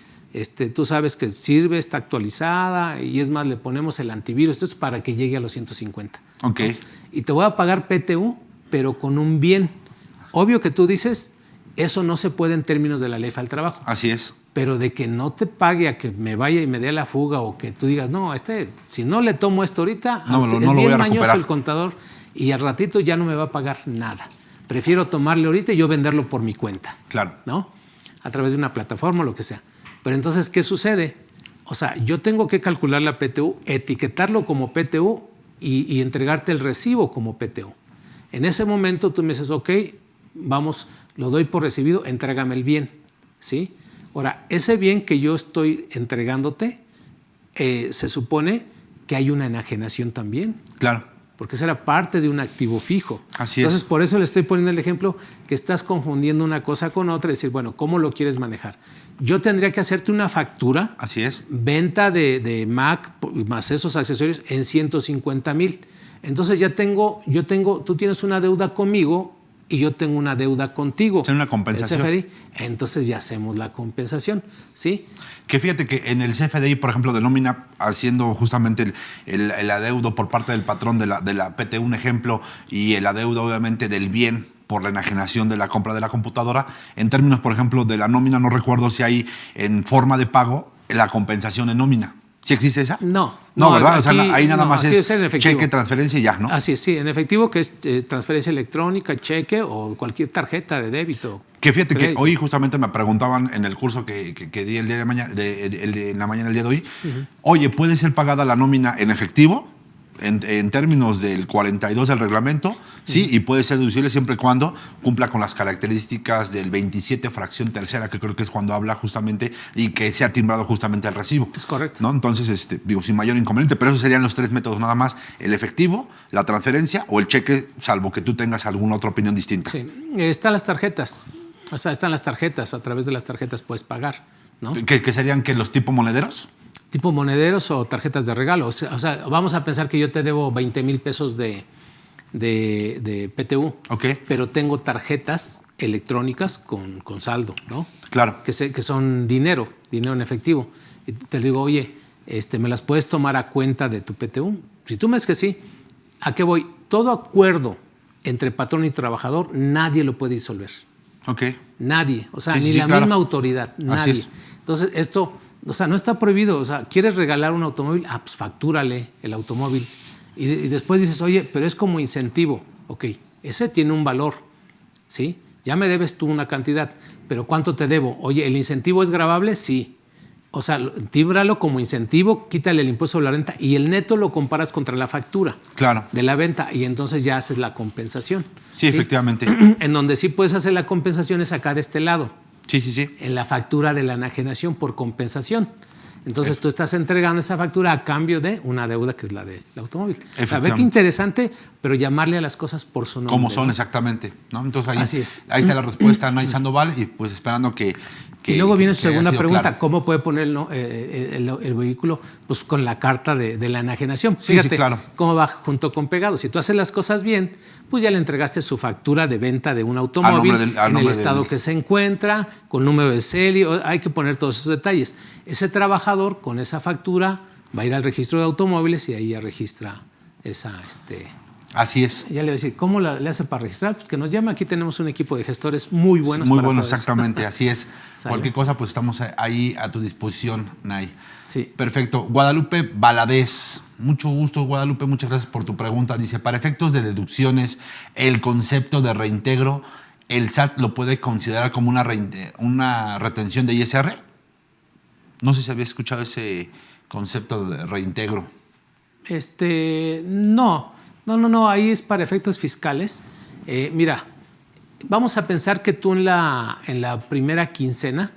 tú sabes que sirve, está actualizada y es más, le ponemos el antivirus, esto es para que llegue a los 150. Ok. ¿No? Y te voy a pagar PTU, pero con un bien. Obvio que tú dices, eso no se puede en términos de la Ley Federal del Trabajo. Así es. Pero de que no te pague a que me vaya y me dé la fuga o que tú digas, no, si no le tomo esto ahorita, no es lo bien voy a mañoso recuperar. el contador y al ratito ya no me va a pagar nada. Prefiero tomarle ahorita y yo venderlo por mi cuenta. Claro. ¿No? A través de una plataforma o lo que sea. Pero entonces, ¿qué sucede? O sea, yo tengo que calcular la PTU, etiquetarlo como PTU y entregarte el recibo como PTU. En ese momento tú me dices, ok, vamos, lo doy por recibido, entrégame el bien, ¿sí? Ahora, ese bien que yo estoy entregándote, se supone que hay una enajenación también. Claro. Porque esa era parte de un activo fijo. Así es. Entonces, por eso le estoy poniendo el ejemplo que estás confundiendo una cosa con otra y decir, bueno, ¿cómo lo quieres manejar? Yo tendría que hacerte una factura. Así es. Venta de Mac más esos accesorios en 150,000. Entonces tú tienes una deuda conmigo y yo tengo una deuda contigo. Tiene una compensación. El CFDI. Entonces ya hacemos la compensación, ¿sí? Que fíjate que en el CFDI, por ejemplo, de nómina, haciendo justamente el adeudo por parte del patrón de la PTU, un ejemplo, y el adeudo obviamente del bien por la enajenación de la compra de la computadora, en términos, por ejemplo, de la nómina, no recuerdo si hay en forma de pago la compensación en nómina. ¿Sí existe esa? No. No, ¿verdad? Aquí, o sea, ahí nada más es cheque, transferencia y ya, ¿no? Así es, sí, en efectivo, que es transferencia electrónica, cheque o cualquier tarjeta de débito. Que fíjate crédito. que hoy justamente me preguntaban en el curso que di el día de mañana, en la mañana el día de hoy, oye, ¿puede ser pagada la nómina en efectivo? en términos del 42 del reglamento, sí, y puede ser deducible siempre y cuando cumpla con las características del 27 fracción tercera, que creo que es cuando habla justamente y que sea timbrado justamente el recibo. Es correcto. ¿No? Entonces, digo, sin mayor inconveniente, pero esos serían los 3 métodos nada más: el efectivo, la transferencia o el cheque, salvo que tú tengas alguna otra opinión distinta. Sí, están las tarjetas. O sea, están las tarjetas, a través de las tarjetas puedes pagar, ¿no? ¿Que serían que los tipo monederos? Tipo monederos o tarjetas de regalo. O sea, vamos a pensar que yo te debo 20,000 pesos de PTU, Ok. pero tengo tarjetas electrónicas con saldo, ¿no? Claro. Que son dinero en efectivo. Y te digo, oye, ¿me las puedes tomar a cuenta de tu PTU? Si tú me dices que sí, ¿a qué voy? Todo acuerdo entre patrón y trabajador, nadie lo puede disolver. Ok. Nadie, o sea, Sí, ni sí, la claro. misma autoridad, nadie. Así es. Entonces, esto, o sea, no está prohibido. O sea, ¿quieres regalar un automóvil? Ah, pues factúrale el automóvil. Y después dices, oye, pero es como incentivo. Ok, ese tiene un valor, ¿sí? Ya me debes tú una cantidad, pero ¿cuánto te debo? Oye, ¿el incentivo es gravable? Sí. O sea, tíbralo como incentivo, quítale el impuesto sobre la renta y el neto lo comparas contra la factura, Claro. de la venta, y entonces ya haces la compensación. Sí, efectivamente. En donde sí puedes hacer la compensación es acá de este lado, Sí, sí, sí. en la factura de la enajenación por compensación. Entonces tú estás entregando esa factura a cambio de una deuda que es la del automóvil. O sea, ve qué interesante, pero llamarle a las cosas por su nombre. Como son, ¿no? exactamente. ¿No? Entonces Así es. ahí está la respuesta, Nay Sandoval, y pues esperando que y luego viene su que haya segunda sido pregunta, claro. ¿cómo puede poner el vehículo? Pues con la carta de la enajenación. Sí, Fíjate sí, claro. cómo va junto con pegado. Si tú haces las cosas bien, pues ya le entregaste su factura de venta de un automóvil en el estado que se encuentra, con número de serie, hay que poner todos esos detalles. Ese trabajador con esa factura va a ir al registro de automóviles y ahí ya registra esa... Así es. Ya le voy a decir, ¿cómo le hace para registrar? Pues que nos llame, aquí tenemos un equipo de gestores muy buenos. Muy para buenos, todo eso. exactamente, así es. ¿Sale? Cualquier cosa, pues estamos ahí a tu disposición, Nay. Sí. Perfecto. Guadalupe Valadez. Mucho gusto, Guadalupe, muchas gracias por tu pregunta. Dice, para efectos de deducciones, el concepto de reintegro, ¿el SAT lo puede considerar como una retención de ISR? No sé si había escuchado ese concepto de reintegro. No, ahí es para efectos fiscales. Mira, vamos a pensar que tú en la primera quincena,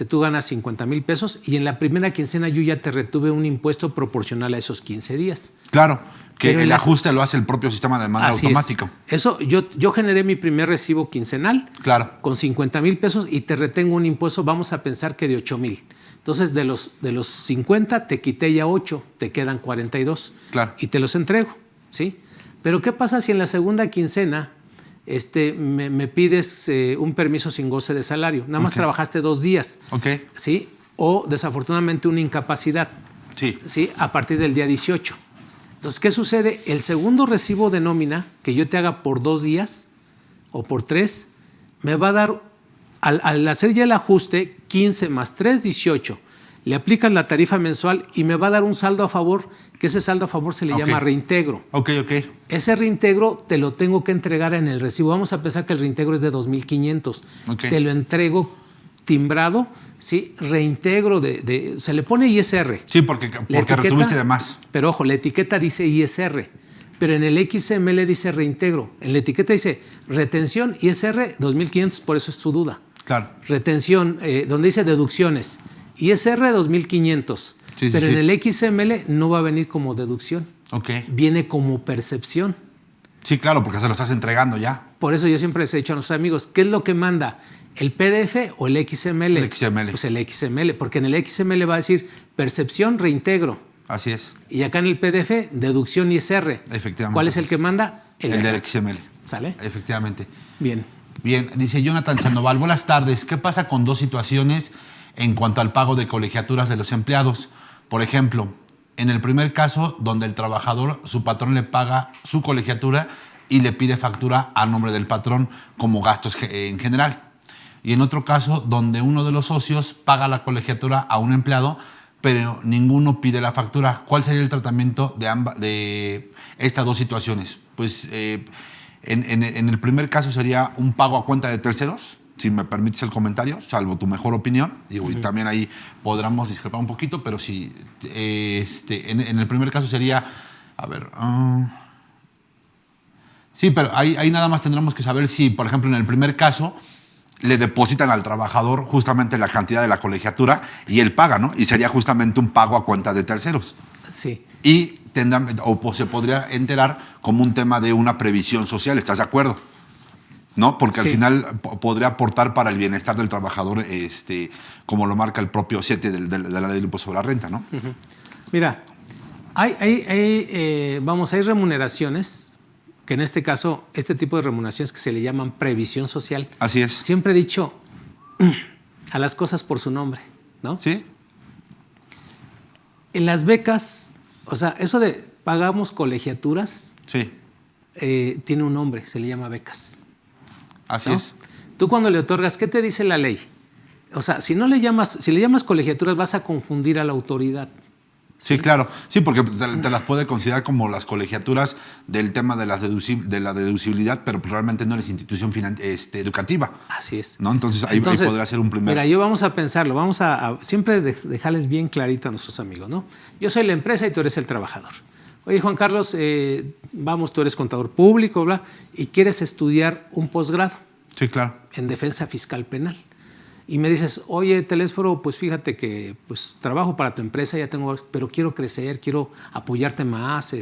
tú ganas 50,000 pesos y en la primera quincena yo ya te retuve un impuesto proporcional a esos 15 días. Claro, que Pero el ajuste lo hace el propio sistema de manera automática. Eso, yo generé mi primer recibo quincenal, Claro. con 50,000 pesos y te retengo un impuesto, vamos a pensar que de 8,000. Entonces, de los 50 te quité ya 8, te quedan 42. Claro. Y te los entrego, ¿sí? Pero ¿qué pasa si en la segunda quincena me pides un permiso sin goce de salario? Nada más trabajaste 2 días. Ok. ¿Sí? O desafortunadamente una incapacidad. Sí. ¿Sí? A partir del día 18. Entonces, ¿qué sucede? El segundo recibo de nómina que yo te haga por 2 días o por 3, me va a dar, al hacer ya el ajuste, 15 más 3, 18. Le aplicas la tarifa mensual y me va a dar un saldo a favor, que ese saldo a favor se le llama reintegro. Ok. Ese reintegro te lo tengo que entregar en el recibo. Vamos a pensar que el reintegro es de 2,500. Te lo entrego timbrado, ¿sí? Reintegro se le pone ISR. Sí, porque retuviste de más. Pero ojo, la etiqueta dice ISR, pero en el XML dice reintegro. En la etiqueta dice retención ISR 2,500, por eso es tu duda. Claro. Retención, donde dice deducciones, ISR 2,500. Sí, pero en el XML no va a venir como deducción. Ok. Viene como percepción. Sí, claro, porque se lo estás entregando ya. Por eso yo siempre les he dicho a nuestros amigos, ¿qué es lo que manda? ¿El PDF o el XML? El XML. Pues el XML, porque en el XML va a decir percepción, reintegro. Así es. Y acá en el PDF, deducción ISR. Efectivamente. ¿Cuál es el que manda? El del XML. ¿Sale? Efectivamente. Bien. Bien, dice Jonathan Sandoval, buenas tardes. ¿Qué pasa con 2 situaciones en cuanto al pago de colegiaturas de los empleados? Por ejemplo, en el primer caso, donde el trabajador, su patrón le paga su colegiatura y le pide factura a nombre del patrón como gastos en general. Y en otro caso, donde uno de los socios paga la colegiatura a un empleado, pero ninguno pide la factura. ¿Cuál sería el tratamiento de estas 2 situaciones? Pues en el primer caso sería un pago a cuenta de terceros, si me permites el comentario, salvo tu mejor opinión. Y también ahí podríamos discrepar un poquito, pero sí, en el primer caso sería A ver. Sí, pero ahí nada más tendremos que saber si, por ejemplo, en el primer caso, le depositan al trabajador justamente la cantidad de la colegiatura y él paga, ¿no? Y sería justamente un pago a cuenta de terceros. Sí. Y se podría enterar como un tema de una previsión social, ¿estás de acuerdo? ¿No? Porque al final podría aportar para el bienestar del trabajador, como lo marca el propio 7 de la ley del impuesto sobre la renta, ¿no? Uh-huh. Mira, hay remuneraciones, que en este caso, este tipo de remuneraciones que se le llaman previsión social. Así es. Siempre he dicho a las cosas por su nombre, ¿no? Sí. En las becas, o sea, eso de pagamos colegiaturas, sí. Tiene un nombre, se le llama becas. Así ¿no? es. Tú cuando le otorgas, ¿qué te dice la ley? O sea, si le llamas colegiaturas, vas a confundir a la autoridad. Sí, claro. Sí, porque te las puede considerar como las colegiaturas del tema de la deducibilidad, pero realmente no eres institución educativa. Así es. ¿No? Entonces, ahí podría ser un primer... Mira, vamos a pensarlo, vamos a siempre dejarles bien clarito a nuestros amigos, ¿no? Yo soy la empresa y tú eres el trabajador. Oye, Juan Carlos, tú eres contador público, bla, y quieres estudiar un posgrado. Sí, claro. En defensa fiscal penal. Y me dices, oye, Telésforo, pues fíjate que pues, trabajo para tu empresa, pero quiero crecer, quiero apoyarte más,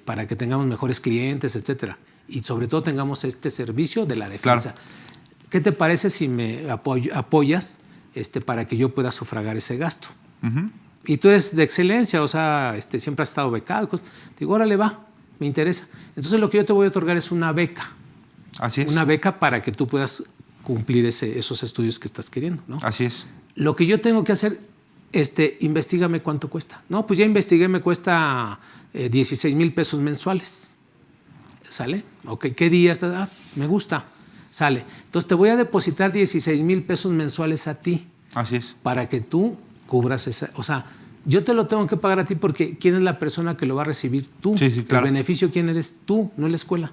para que tengamos mejores clientes, etcétera. Y sobre todo tengamos este servicio de la defensa. Claro. ¿Qué te parece si me apoyas para que yo pueda sufragar ese gasto? Uh-huh. Y tú eres de excelencia, o sea, siempre has estado becado. Digo, órale, va, me interesa. Entonces lo que yo te voy a otorgar es una beca. Así es. Una beca para que tú puedas cumplir esos estudios que estás queriendo, ¿no? Así es. Lo que yo tengo que hacer, investígame cuánto cuesta. No, pues ya investigué, me cuesta 16,000 pesos mensuales. ¿Sale? Ok, ¿qué días? Me gusta. Sale. Entonces te voy a depositar 16,000 pesos mensuales a ti. Así es. Para que tú cubras esa... O sea, yo te lo tengo que pagar a ti porque ¿quién es la persona que lo va a recibir? Tú. Sí, claro. El beneficio, ¿quién eres? Tú, no la escuela.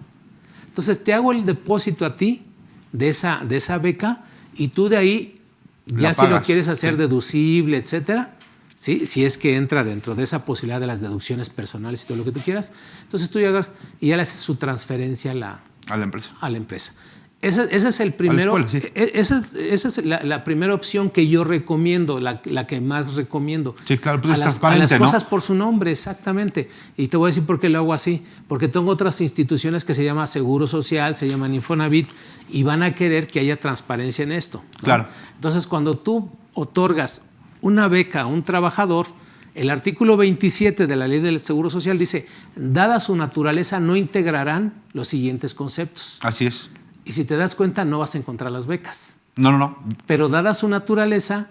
Entonces te hago el depósito a ti de esa beca y tú de ahí, ya si lo quieres hacer deducible, etcétera, ¿sí? Si es que entra dentro de esa posibilidad de las deducciones personales y todo lo que tú quieras, entonces tú llegas y ya le haces su transferencia a la empresa. Ese es el primero. A la escuela, sí. Esa es la primera opción que yo recomiendo, la que más recomiendo. Sí, claro, pues a es transparente, las cosas por su nombre, exactamente. Y te voy a decir por qué lo hago así. Porque tengo otras instituciones que se llaman Seguro Social, se llaman Infonavit, y van a querer que haya transparencia en esto, ¿no? Claro. Entonces, cuando tú otorgas una beca a un trabajador, el artículo 27 de la Ley del Seguro Social dice, dada su naturaleza, no integrarán los siguientes conceptos. Así es. Y si te das cuenta, no vas a encontrar las becas. No. Pero dada su naturaleza,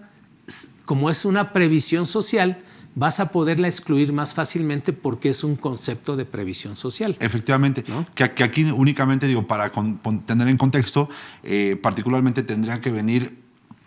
como es una previsión social, vas a poderla excluir más fácilmente porque es un concepto de previsión social. Efectivamente. ¿No? Que aquí únicamente, digo, para tener en contexto, particularmente tendría que venir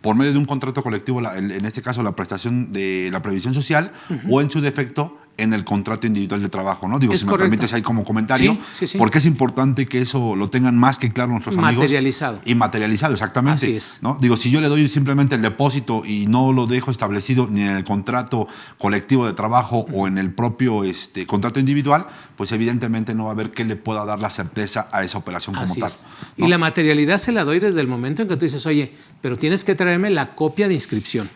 por medio de un contrato colectivo, en este caso la prestación de la previsión social, o en su defecto en el contrato individual de trabajo, ¿no? Digo, es si correcto. Me permites ahí como comentario, sí. Porque es importante que eso lo tengan más que claro nuestros amigos. Materializado. Y materializado, exactamente. Así es. ¿No? Digo, si yo le doy simplemente el depósito y no lo dejo establecido ni en el contrato colectivo de trabajo o en el propio contrato individual, pues evidentemente no va a haber que le pueda dar la certeza a esa operación como tal. ¿No? Y la materialidad se la doy desde el momento en que tú dices, oye, pero tienes que traerme la copia de inscripción.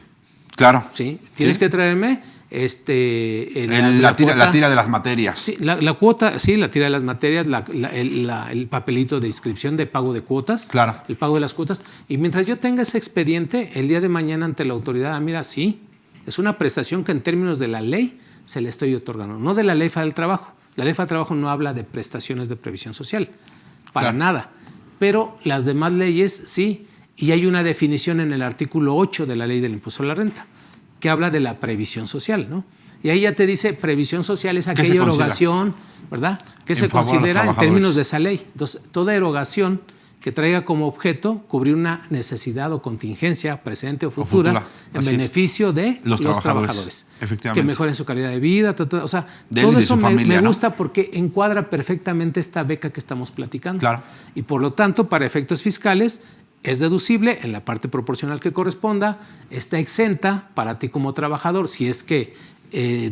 Claro. Sí, tienes que traerme la tira de las materias. Sí, la cuota, sí, la tira de las materias, el papelito de inscripción de pago de cuotas. Claro. El pago de las cuotas. Y mientras yo tenga ese expediente, el día de mañana ante la autoridad, mira, sí, es una prestación que en términos de la ley se le estoy otorgando, no de la Ley Federal del Trabajo. La Ley Federal del Trabajo no habla de prestaciones de previsión social, para nada. Pero las demás leyes sí. Y hay una definición en el artículo 8 de la Ley del Impuesto a la Renta que habla de la previsión social, ¿no? Y ahí ya te dice, previsión social es aquella erogación, ¿verdad? Que se considera en términos de esa ley. Entonces, toda erogación que traiga como objeto cubrir una necesidad o contingencia presente o futura en beneficio de los trabajadores. Efectivamente. Que mejoren su calidad de vida, o sea, de todo él y de eso su familia, me gusta porque encuadra perfectamente esta beca que estamos platicando. Claro. Y por lo tanto, para efectos fiscales, es deducible en la parte proporcional que corresponda, está exenta para ti como trabajador si es que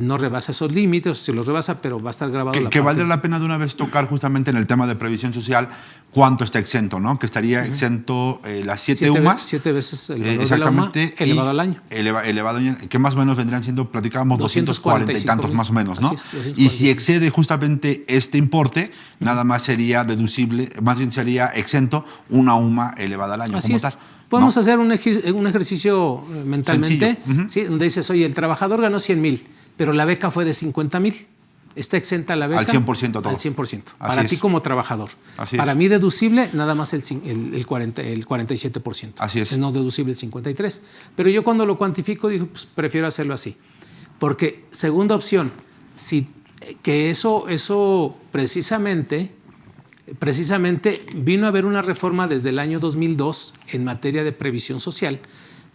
no rebasa esos límites, se los rebasa, pero va a estar grabado Que valdría la pena de una vez tocar justamente en el tema de previsión social cuánto está exento, ¿no? Que estaría exento las 7 UMAS. 7 veces el valor exactamente, de la UMA elevado al año. Elevado al año, que más o menos vendrían siendo, platicábamos, 240 y tantos más o menos, ¿no? Es, y si excede justamente este importe, nada más sería deducible, más bien sería exento una UMA elevada al año. Así como es. tal. Podemos hacer un ejercicio mentalmente, Sencillo. ¿sí? Donde dices, oye, el trabajador ganó 100,000, pero la beca fue de 50,000. ¿Está exenta la beca? Al 100% todo. Al 100%. Así Para es. ti como trabajador. Así Para es. mí deducible, nada más el 47%. Así es. No deducible el 53%. Pero yo cuando lo cuantifico, digo, pues prefiero hacerlo así. Porque, segunda opción, que eso precisamente vino a haber una reforma desde el año 2002 en materia de previsión social,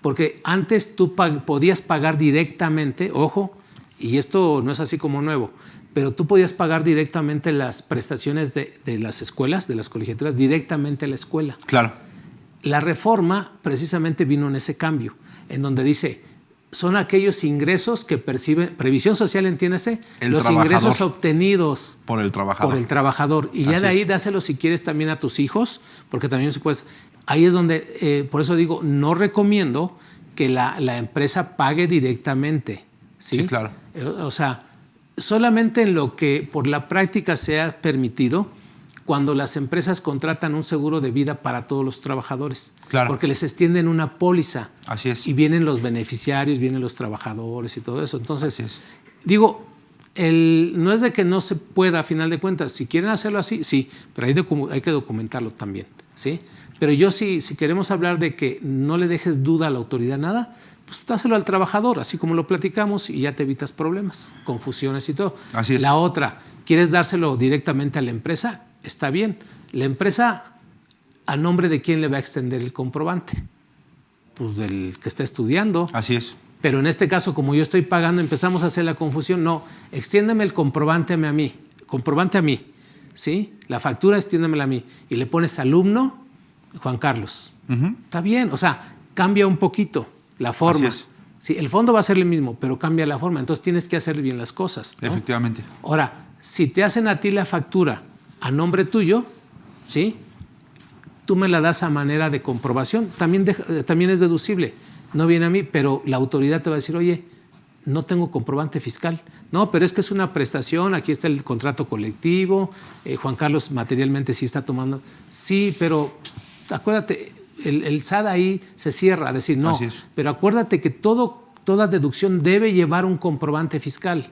porque antes tú podías pagar directamente, ojo, y esto no es así como nuevo, pero tú podías pagar directamente las prestaciones de las escuelas, de las colegiaturas, directamente a la escuela. Claro. La reforma precisamente vino en ese cambio, en donde dice, son aquellos ingresos que percibe, previsión social, entiéndase, los ingresos obtenidos por el trabajador. Y ya de ahí dáselo si quieres también a tus hijos, porque también se puede. Ahí es donde, por eso digo, no recomiendo que la empresa pague directamente. Sí, claro. O sea, solamente en lo que por la práctica se ha permitido, cuando las empresas contratan un seguro de vida para todos los trabajadores. Claro. Porque les extienden una póliza. Así es. Y vienen los beneficiarios, vienen los trabajadores y todo eso. Entonces, digo, no es de que no se pueda a final de cuentas. Si quieren hacerlo así, sí, pero hay que documentarlo también, ¿sí? Pero yo si queremos hablar de que no le dejes duda a la autoridad nada, pues dáselo al trabajador, así como lo platicamos, y ya te evitas problemas, confusiones y todo. Así es. La otra, ¿quieres dárselo directamente a la empresa? Está bien. La empresa, ¿a nombre de quién le va a extender el comprobante? Pues del que está estudiando. Así es. Pero en este caso, como yo estoy pagando, empezamos a hacer la confusión. No, extiéndeme el comprobante a mí. Comprobante a mí, ¿sí? La factura, extiéndemela a mí. Y le pones alumno Juan Carlos. Está bien, o sea, cambia un poquito la forma. Así es. Sí, el fondo va a ser el mismo, pero cambia la forma. Entonces tienes que hacer bien las cosas, ¿no? Efectivamente. Ahora, si te hacen a ti la factura a nombre tuyo, ¿sí? Tú me la das a manera de comprobación. También es deducible. No viene a mí, pero la autoridad te va a decir, oye, no tengo comprobante fiscal. No, pero es que es una prestación, aquí está el contrato colectivo, Juan Carlos materialmente sí está tomando. Sí, pero acuérdate, el SAT ahí se cierra, a decir no. Pero acuérdate que toda deducción debe llevar un comprobante fiscal.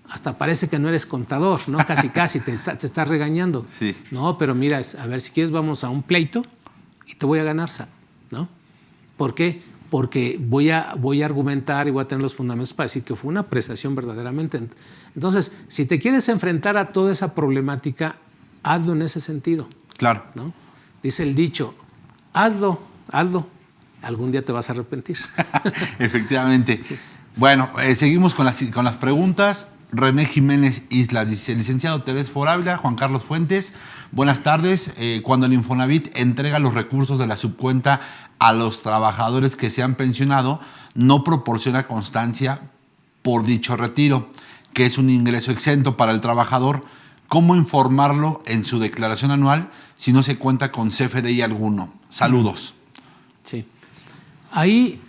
Hasta parece que no eres contador, ¿no? Casi te estás regañando. Sí. No, pero mira, a ver, si quieres vamos a un pleito y te voy a ganar, SAT, ¿no? ¿Por qué? Porque voy a argumentar y voy a tener los fundamentos para decir que fue una prestación verdaderamente. Entonces, si te quieres enfrentar a toda esa problemática, hazlo en ese sentido. Claro. ¿No? Dice el dicho, hazlo. Algún día te vas a arrepentir. Efectivamente. Sí. Bueno, seguimos con las preguntas. René Jiménez Islas dice, licenciado Teresfor Ávila, Juan Carlos Fuentes, buenas tardes. Cuando el Infonavit entrega los recursos de la subcuenta a los trabajadores que se han pensionado, no proporciona constancia por dicho retiro, que es un ingreso exento para el trabajador. ¿Cómo informarlo en su declaración anual si no se cuenta con CFDI alguno? Saludos. Sí. Ahí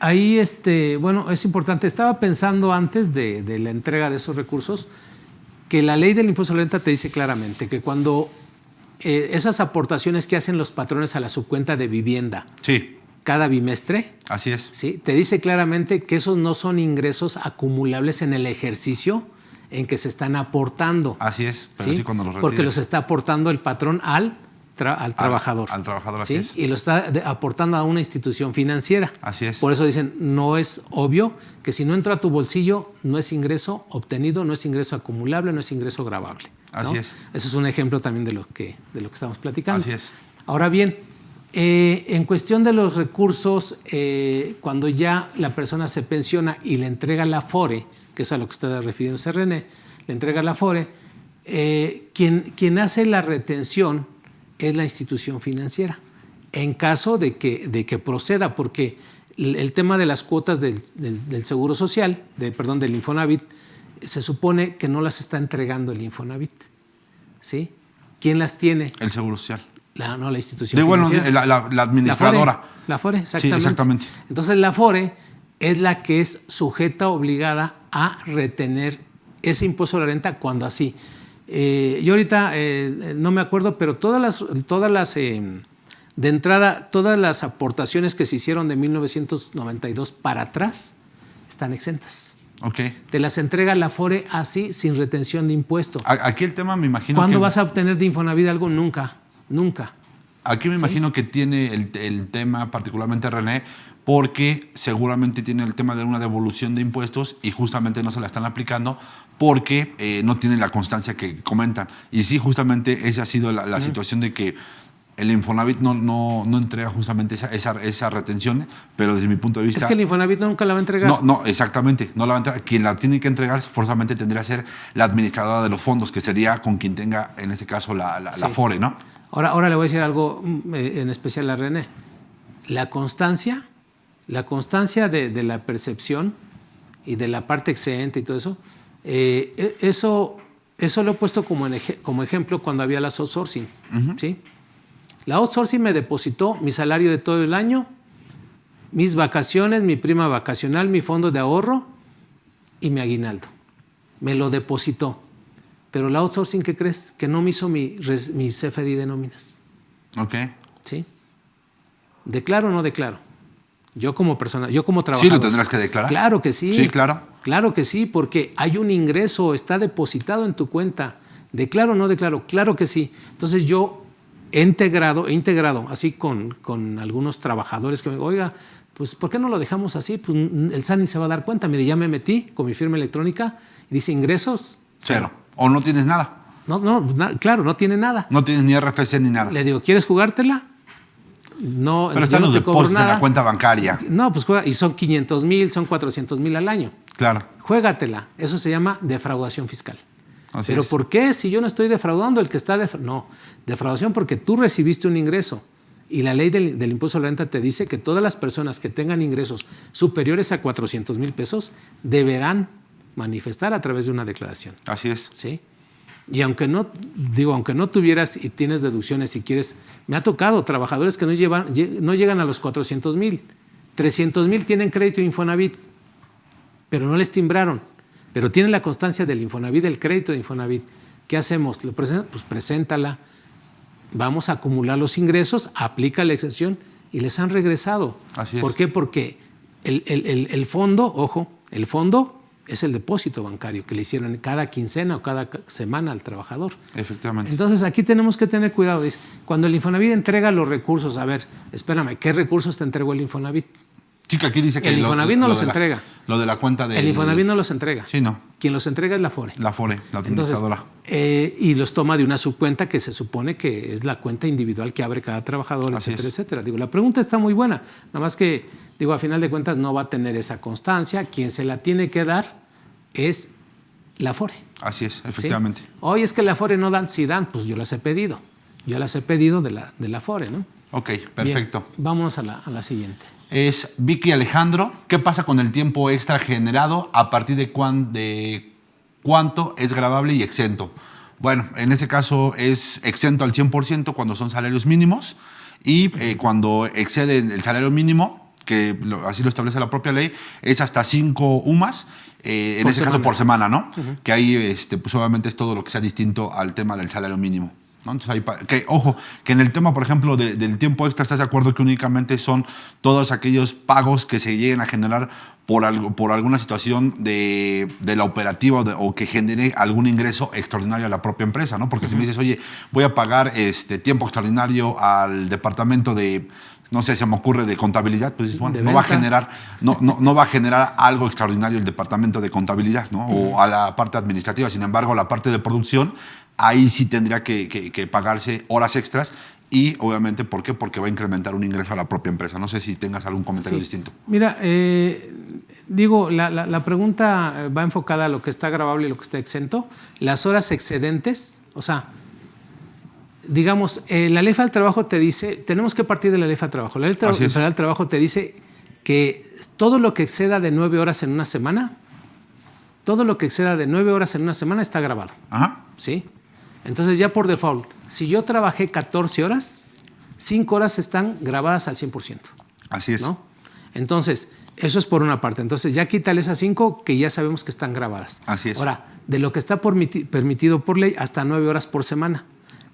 bueno, es importante. Estaba pensando antes de la entrega de esos recursos que la ley del impuesto a la renta te dice claramente que cuando esas aportaciones que hacen los patrones a la subcuenta de vivienda cada bimestre, así es, ¿sí? Te dice claramente que esos no son ingresos acumulables en el ejercicio en que se están aportando. Así es, pero ¿sí? sí cuando los retiras. Porque los está aportando el patrón al trabajador. Al trabajador, ¿sí? así es. Y lo está aportando a una institución financiera. Así es. Por eso dicen, no es obvio que si no entra a tu bolsillo, no es ingreso obtenido, no es ingreso acumulable, no es ingreso gravable, ¿no? Así es. Ese es un ejemplo también de lo que estamos platicando. Así es. Ahora bien, en cuestión de los recursos, cuando ya la persona se pensiona y le entrega la Afore, que es a lo que está refiriéndose René, le entrega la Afore, quien hace la retención es la institución financiera, en caso de que proceda, porque el tema de las cuotas del Seguro Social, del Infonavit, se supone que no las está entregando el Infonavit, ¿sí? ¿Quién las tiene? El Seguro Social. La institución financiera. Bueno, la administradora. La Afore, exactamente. Sí, exactamente. Entonces la Afore es la que es sujeta, obligada a retener ese impuesto a la renta cuando así. Yo ahorita no me acuerdo, pero todas las de entrada, todas las aportaciones que se hicieron de 1992 para atrás están exentas. Okay. Te las entrega la Afore así, sin retención de impuesto. Aquí el tema me imagino ¿Cuándo vas a obtener de Infonavit algo? Nunca. Aquí me imagino que tiene el tema, particularmente René, porque seguramente tiene el tema de una devolución de impuestos y justamente no se la están aplicando porque no tienen la constancia que comentan. Y sí, justamente esa ha sido la situación de que el Infonavit no entrega justamente esa retención, pero desde mi punto de vista... Es que el Infonavit nunca la va a entregar. No, exactamente, no la va a entregar. Quien la tiene que entregar forzosamente tendría que ser la administradora de los fondos, que sería con quien tenga, en este caso, la Afore, ¿no? Ahora le voy a decir algo en especial a René. La constancia de la percepción y de la parte excedente y todo eso, eso lo he puesto como ejemplo cuando había las outsourcing, ¿sí? La outsourcing me depositó mi salario de todo el año, mis vacaciones, mi prima vacacional, mi fondo de ahorro y mi aguinaldo. Me lo depositó. Pero la outsourcing, ¿qué crees? Que no me hizo mi CFDI de nóminas. Ok. ¿Sí? ¿Declaro o no declaro? Yo como persona, yo como trabajador. Sí, lo tendrás que declarar. Claro que sí. Sí, claro. Claro que sí, porque hay un ingreso, está depositado en tu cuenta. ¿Declaro o no declaro? Claro que sí. Entonces yo he integrado así con algunos trabajadores que me digo, oiga, pues ¿por qué no lo dejamos así? Pues el SAT ni se va a dar cuenta. Mire, ya me metí con mi firma electrónica y dice ingresos. Cero. O no tienes nada. Claro, no tiene nada. No tienes ni RFC ni nada. Le digo, ¿quieres jugártela? No, pero están los depósitos en la cuenta bancaria. No, pues juega, y son 500,000, son 400,000 al año. Claro. Juégatela. Eso se llama defraudación fiscal. Así Pero es. ¿por qué? Si yo no estoy defraudando, el que está no, defraudación porque tú recibiste un ingreso y la ley del impuesto a la renta te dice que todas las personas que tengan ingresos superiores a 400,000 pesos deberán manifestar a través de una declaración. Así es. ¿Sí? Y aunque no tuvieras y tienes deducciones si quieres, me ha tocado trabajadores que no llegan a los 400,000, 300,000 tienen crédito Infonavit, pero no les timbraron. Pero tienen la constancia del Infonavit, del crédito de Infonavit. ¿Qué hacemos? Pues preséntala. Vamos a acumular los ingresos, aplica la exención y les han regresado. Así es. ¿Por qué? Porque el fondo, ojo, el fondo es el depósito bancario que le hicieron cada quincena o cada semana al trabajador. Efectivamente. Entonces aquí tenemos que tener cuidado. Dice, cuando el Infonavit entrega los recursos, a ver, espérame, ¿qué recursos te entregó el Infonavit? Sí, que aquí dice que el Infonavit no los entrega. Lo de la cuenta de... El Infonavit no los entrega. Sí, no. Quien los entrega es la Afore. La Afore, la administradora. Entonces, y los toma de una subcuenta que se supone que es la cuenta individual que abre cada trabajador, Así etcétera, es. etcétera. Digo, la pregunta está muy buena. Nada más que, digo, a final de cuentas no va a tener esa constancia. Quien se la tiene que dar es la Afore. Así es, efectivamente. ¿Sí? Oye, es que la Afore no dan. Si dan, pues yo las he pedido. Yo las he pedido de la Afore, ¿no? Ok, perfecto. Bien, vámonos a la siguiente. Es Vicky Alejandro. ¿Qué pasa con el tiempo extra generado? ¿A partir de cuánto es gravable y exento? Bueno, en este caso es exento al 100% cuando son salarios mínimos y cuando excede el salario mínimo, que así lo establece la propia ley, es hasta 5 UMAS, en este caso por semana, ¿no? Que ahí pues obviamente es todo lo que sea distinto al tema del salario mínimo, ¿no? Entonces, ojo, que en el tema, por ejemplo, del tiempo extra, ¿estás de acuerdo que únicamente son todos aquellos pagos que se lleguen a generar por alguna situación de la operativa o que genere algún ingreso extraordinario a la propia empresa, ¿no? Porque si me dices, oye, voy a pagar tiempo extraordinario al departamento de, no sé, se me ocurre, de contabilidad, pues bueno, no va a generar algo extraordinario el departamento de contabilidad, ¿no? O a la parte administrativa. Sin embargo, la parte de producción, ahí sí tendría que pagarse horas extras y obviamente, ¿por qué? Porque va a incrementar un ingreso a la propia empresa. No sé si tengas algún comentario distinto. Mira, digo, la pregunta va enfocada a lo que está gravable y lo que está exento. Las horas excedentes, o sea, digamos, la ley federal del trabajo te dice, tenemos que partir de la ley federal del trabajo. La ley federal del trabajo te dice que todo lo que exceda de 9 horas en una semana, está grabado. Ajá. ¿Sí? Entonces ya por default, si yo trabajé 14 horas, 5 horas están grabadas al 100%. Así es. ¿No? Entonces, eso es por una parte. Entonces ya quítale esas 5 que ya sabemos que están grabadas. Así es. Ahora, de lo que está permitido por ley, hasta 9 horas por semana.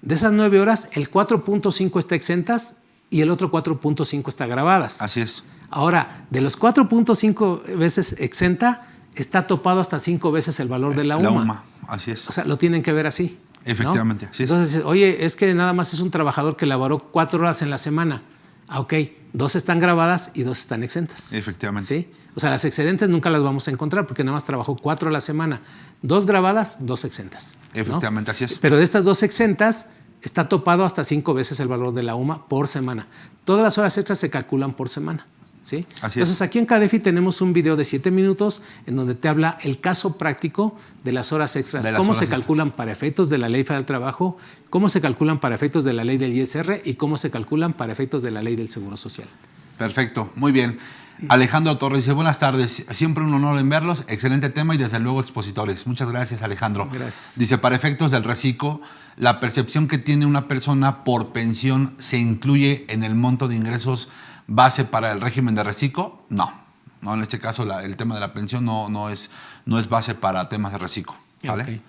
De esas 9 horas, el 4.5 está exentas y el otro 4.5 está grabadas. Así es. Ahora, de los 4.5 veces exenta, está topado hasta 5 veces el valor de la UMA. La UMA, así es. O sea, lo tienen que ver así. Efectivamente, ¿no? así es. Entonces, oye, es que nada más es un trabajador que laboró 4 horas en la semana. Ah, ok, 2 están grabadas y 2 están exentas. Efectivamente. ¿Sí? O sea, las excedentes nunca las vamos a encontrar porque nada más trabajó 4 a la semana. 2 grabadas, 2 exentas. Efectivamente, ¿no? así es. Pero de estas 2 exentas, está topado hasta 5 veces el valor de la UMA por semana. Todas las horas extras se calculan por semana. ¿Sí? Así Entonces, es. aquí en CADEFI tenemos un video de 7 minutos en donde te habla el caso práctico de las horas extras. Cómo se calculan para efectos de la Ley Federal del Trabajo, cómo se calculan para efectos de la Ley del ISR y cómo se calculan para efectos de la Ley del Seguro Social. Perfecto, muy bien. Alejandro Torres dice, buenas tardes, siempre un honor en verlos, excelente tema y desde luego expositores. Muchas gracias, Alejandro. Gracias. Dice, para efectos del reciclo, ¿la percepción que tiene una persona por pensión se incluye en el monto de ingresos base para el régimen de reciclo? No, en este caso el tema de la pensión no es base para temas de reciclo. ¿Vale? Okay.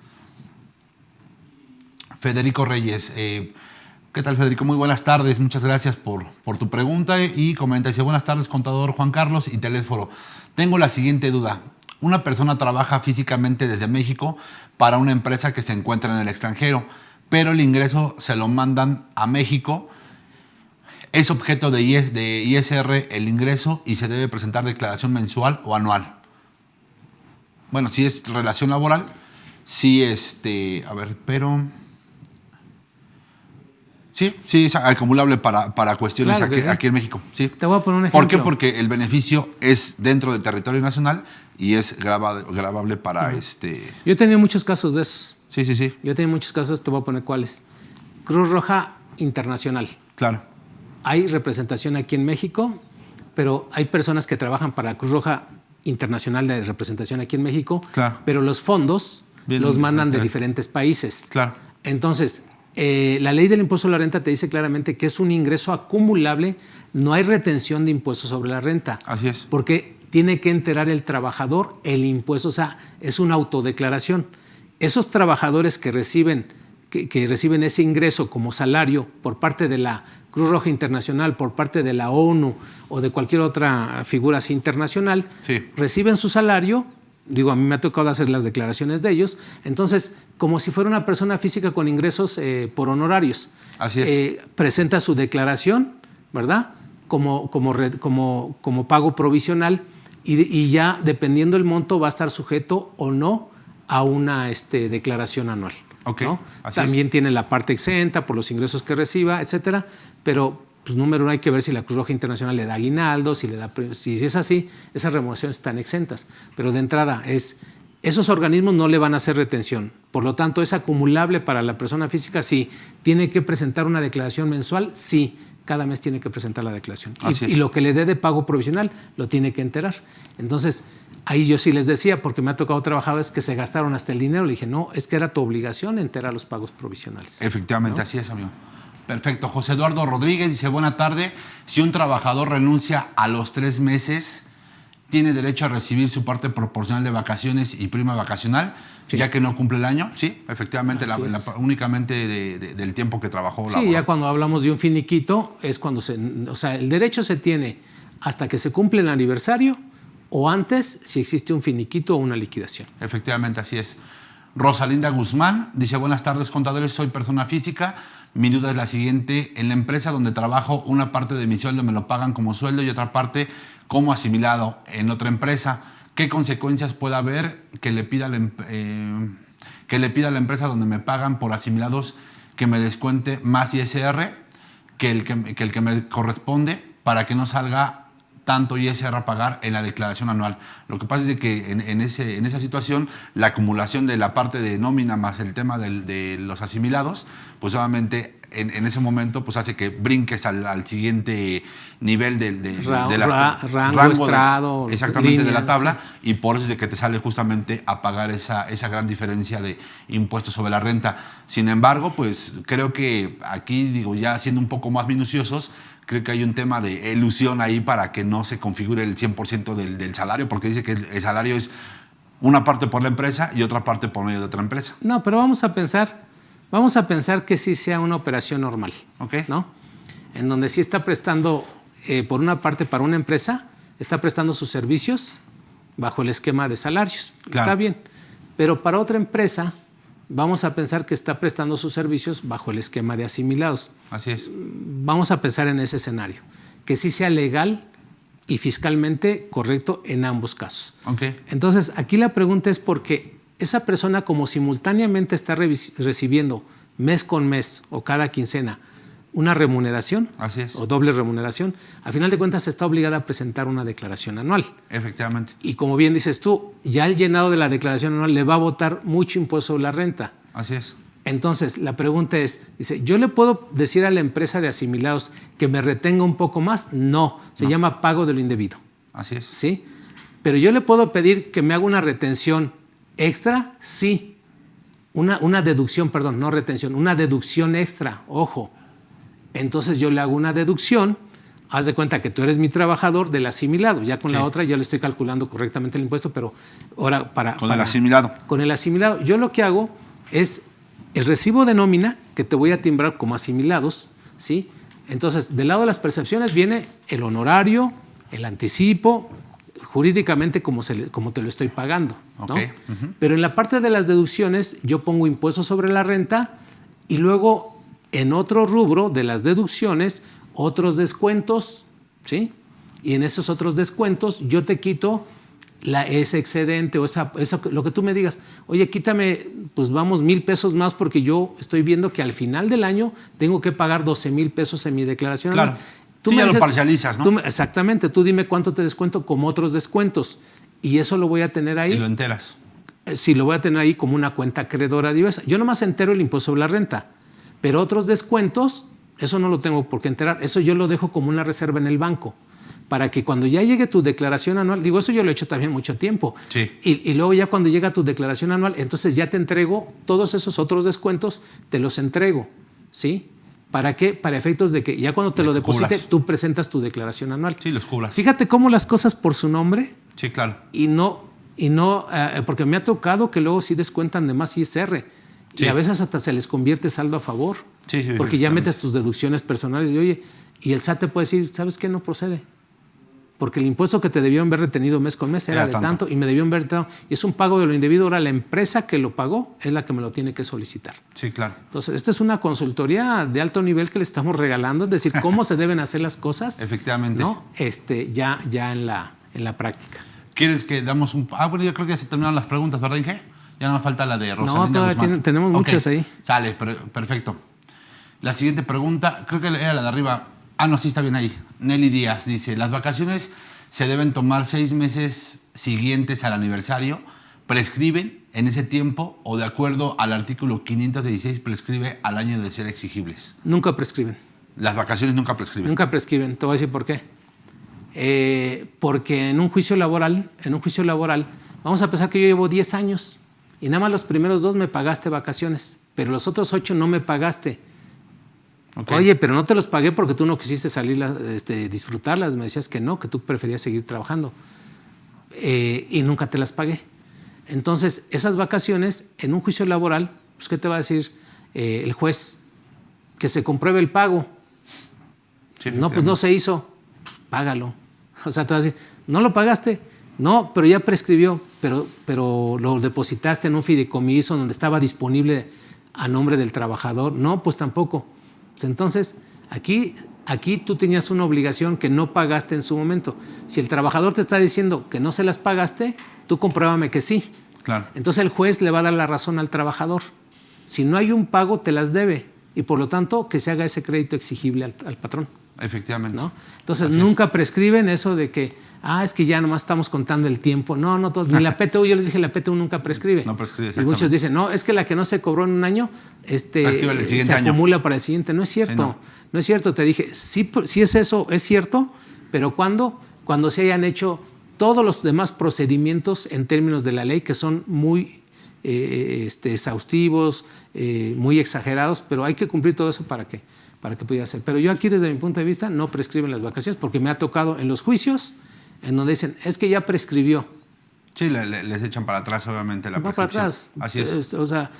Federico Reyes, ¿qué tal, Federico? Muy buenas tardes, muchas gracias por tu pregunta y comenta. Dice, buenas tardes, contador Juan Carlos y Teléfono. Tengo la siguiente duda. Una persona trabaja físicamente desde México para una empresa que se encuentra en el extranjero, pero el ingreso se lo mandan a México. Es objeto de ISR el ingreso y se debe presentar declaración mensual o anual. Bueno, si es relación laboral, sí, pero... Sí, es acumulable para cuestiones claro aquí en México. Sí. Te voy a poner un ejemplo. ¿Por qué? Porque el beneficio es dentro del territorio nacional y es grabable para Yo he tenido muchos casos de esos. Sí. Yo he tenido muchos casos, te voy a poner cuáles. Cruz Roja Internacional. Claro. Hay representación aquí en México, pero hay personas que trabajan para Cruz Roja Internacional de representación aquí en México, claro. Pero los fondos los mandan de diferentes países. Claro. Entonces, la ley del impuesto a la renta te dice claramente que es un ingreso acumulable, no hay retención de impuestos sobre la renta. Así es. Porque tiene que enterar el trabajador el impuesto, o sea, es una autodeclaración. Esos trabajadores que reciben ese ingreso como salario por parte de la Cruz Roja Internacional, por parte de la ONU o de cualquier otra figura así internacional, sí. Reciben su salario, digo, a mí me ha tocado hacer las declaraciones de ellos, entonces, como si fuera una persona física con ingresos por honorarios. Así es. Presenta su declaración, ¿verdad? Como pago provisional y ya, dependiendo del monto, va a estar sujeto o no a una declaración anual. Okay, ¿no? así También es. tiene la parte exenta por los ingresos que reciba, etcétera, pero pues, número uno, hay que ver si la Cruz Roja Internacional le da aguinaldo, si es así, esas remuneraciones están exentas. Pero de entrada, esos organismos no le van a hacer retención. Por lo tanto, es acumulable para la persona física, sí. ¿Tiene que presentar una declaración mensual? Sí. Cada mes tiene que presentar la declaración. Y lo que le dé de pago provisional lo tiene que enterar. Entonces, ahí yo sí les decía, porque me ha tocado trabajadores que se gastaron hasta el dinero. Le dije, no, es que era tu obligación enterar los pagos provisionales. Efectivamente, ¿no? Así es, amigo. Perfecto. José Eduardo Rodríguez dice, buena tarde. Si un trabajador renuncia a los 3 meses, ¿tiene derecho a recibir su parte proporcional de vacaciones y prima vacacional, sí, ya que no cumple el año? Sí, efectivamente, únicamente del tiempo que trabajó. Sí, ya cuando hablamos de un finiquito, es cuando el derecho se tiene hasta que se cumple el aniversario o antes, si existe un finiquito o una liquidación. Efectivamente, así es. Rosalinda Guzmán dice, buenas tardes, contadores, soy persona física. Mi duda es la siguiente, en la empresa donde trabajo, una parte de mi sueldo me lo pagan como sueldo y otra parte como asimilado en otra empresa. ¿Qué consecuencias puede haber que le pida a la empresa donde me pagan por asimilados que me descuente más ISR que el que me corresponde para que no salga tanto ISR a pagar en la declaración anual? Lo que pasa es que en esa situación, la acumulación de la parte de nómina más el tema de los asimilados, pues obviamente en ese momento pues hace que brinques al siguiente nivel rango, estrado, exactamente, línea, de la tabla, sí. y por eso es de que te sale justamente a pagar esa gran diferencia de impuestos sobre la renta. Sin embargo, pues creo que aquí, digo, ya siendo un poco más minuciosos, creo que hay un tema de elusión ahí para que no se configure el 100% del salario, porque dice que el salario es una parte por la empresa y otra parte por medio de otra empresa. No, pero vamos a pensar que sí sea una operación normal, Okay. ¿no? En donde sí está prestando, por una parte, para una empresa, está prestando sus servicios bajo el esquema de salarios. Claro. Está bien. Pero para otra empresa, vamos a pensar que está prestando sus servicios bajo el esquema de asimilados. Así es. Vamos a pensar en ese escenario, que sí sea legal y fiscalmente correcto en ambos casos. Okay. Entonces, aquí la pregunta es porque esa persona, como simultáneamente está recibiendo mes con mes o cada quincena una remuneración, Así es. o doble remuneración, a final de cuentas está obligada a presentar una declaración anual. Efectivamente. Y como bien dices tú, ya el llenado de la declaración anual le va a botar mucho impuesto sobre la renta. Así es. Entonces, la pregunta es, dice, ¿yo le puedo decir a la empresa de asimilados que me retenga un poco más? No, se llama pago de lo indebido. Así es. ¿Sí? Pero yo le puedo pedir que me haga una retención extra, sí. Una deducción, perdón, no retención, una deducción extra, ojo. Entonces yo le hago una deducción, haz de cuenta que tú eres mi trabajador del asimilado, ya con Sí. la otra ya le estoy calculando correctamente el impuesto, pero ahora Con el asimilado. Con el asimilado, yo lo que hago es el recibo de nómina que te voy a timbrar como asimilados, ¿sí? Entonces, del lado de las percepciones viene el honorario, el anticipo, jurídicamente como te lo estoy pagando, ¿no? Okay. Uh-huh. Pero en la parte de las deducciones yo pongo impuestos sobre la renta y luego en otro rubro de las deducciones otros descuentos, ¿sí? Y en esos otros descuentos yo te quito ese excedente o lo que tú me digas. Oye, quítame, pues vamos, 1,000 pesos más porque yo estoy viendo que al final del año tengo que pagar 12,000 pesos en mi declaración. Claro. Tú sí, me ya dices, lo parcializas, ¿no? Exactamente. Tú dime cuánto te descuento como otros descuentos. Y eso lo voy a tener ahí. Y lo enteras. Sí, lo voy a tener ahí como una cuenta acreedora diversa. Yo nomás entero el impuesto sobre la renta. Pero otros descuentos, eso no lo tengo por qué enterar. Eso yo lo dejo como una reserva en el banco. Para que cuando ya llegue tu declaración anual, digo, eso yo lo he hecho también mucho tiempo. Sí. Y luego ya cuando llega tu declaración anual, entonces ya te entrego todos esos otros descuentos, te los entrego, ¿sí? ¿Para qué? Para efectos de que ya cuando te lo deposite, cubras. Tú presentas tu declaración anual. Sí, los cubras. Fíjate cómo las cosas por su nombre Sí, claro. y no porque me ha tocado que luego sí descuentan de más ISR. Sí. Y a veces hasta se les convierte saldo a favor. Sí, sí, porque ya efectivamente. metes tus deducciones personales y oye, y el SAT te puede decir, ¿sabes qué? No procede. Porque el impuesto que te debieron haber retenido mes con mes era de tanto y me debieron haber retenido. Y es un pago de lo indebido. Ahora la empresa que lo pagó es la que me lo tiene que solicitar. Sí, claro. Entonces, esta es una consultoría de alto nivel que le estamos regalando, es decir, cómo se deben hacer las cosas. Efectivamente. ¿No? Ya en la práctica. ¿Quieres que damos un...? Bueno, yo creo que ya se terminaron las preguntas, ¿verdad, Inge? Ya no me falta la de Rosalinda todavía Guzmán. tenemos muchas ahí. Sale, perfecto. La siguiente pregunta, creo que era la de arriba. Ah, no, sí está bien ahí. Nelly Díaz dice, las vacaciones se deben tomar 6 meses siguientes al aniversario. ¿Prescriben en ese tiempo o de acuerdo al artículo 516 prescribe al año de ser exigibles? Nunca prescriben. Las vacaciones nunca prescriben. Nunca prescriben. Te voy a decir por qué. Porque en un juicio laboral, vamos a pensar que yo llevo 10 años y nada más los primeros 2 me pagaste vacaciones, pero los otros 8 no me pagaste. Okay. Oye, pero no te los pagué porque tú no quisiste salir disfrutarlas. Me decías que no, que tú preferías seguir trabajando. Y nunca te las pagué. Entonces, esas vacaciones, en un juicio laboral, pues, ¿qué te va a decir el juez? Que se compruebe el pago. Sí, no, pues no se hizo. Pues págalo. O sea, te va a decir, ¿no lo pagaste? No, pero ya prescribió. Pero lo depositaste en un fideicomiso donde estaba disponible a nombre del trabajador. No, pues tampoco. Entonces, aquí tú tenías una obligación que no pagaste en su momento. Si el trabajador te está diciendo que no se las pagaste, tú compruébame que sí. Claro. Entonces el juez le va a dar la razón al trabajador. Si no hay un pago, te las debe. Y por lo tanto, que se haga ese crédito exigible al patrón. Efectivamente. ¿no? Entonces, Así nunca prescriben eso de que, es que ya nomás estamos contando el tiempo. No, todos, ni la PTU, yo les dije, la PTU nunca prescribe. No prescribe, y muchos dicen, no, es que la que no se cobró en un año, se acumula para el siguiente. No es cierto, Sí, no es cierto. Te dije, sí es eso, es cierto, pero ¿cuándo? Cuando se hayan hecho todos los demás procedimientos en términos de la ley que son muy exhaustivos, muy exagerados, pero hay que cumplir todo eso para que pudiera ser. Pero yo aquí, desde mi punto de vista, no prescriben las vacaciones, porque me ha tocado en los juicios, en donde dicen, es que ya prescribió. Sí, les echan para atrás, obviamente, la Va para atrás. Así es. O sea,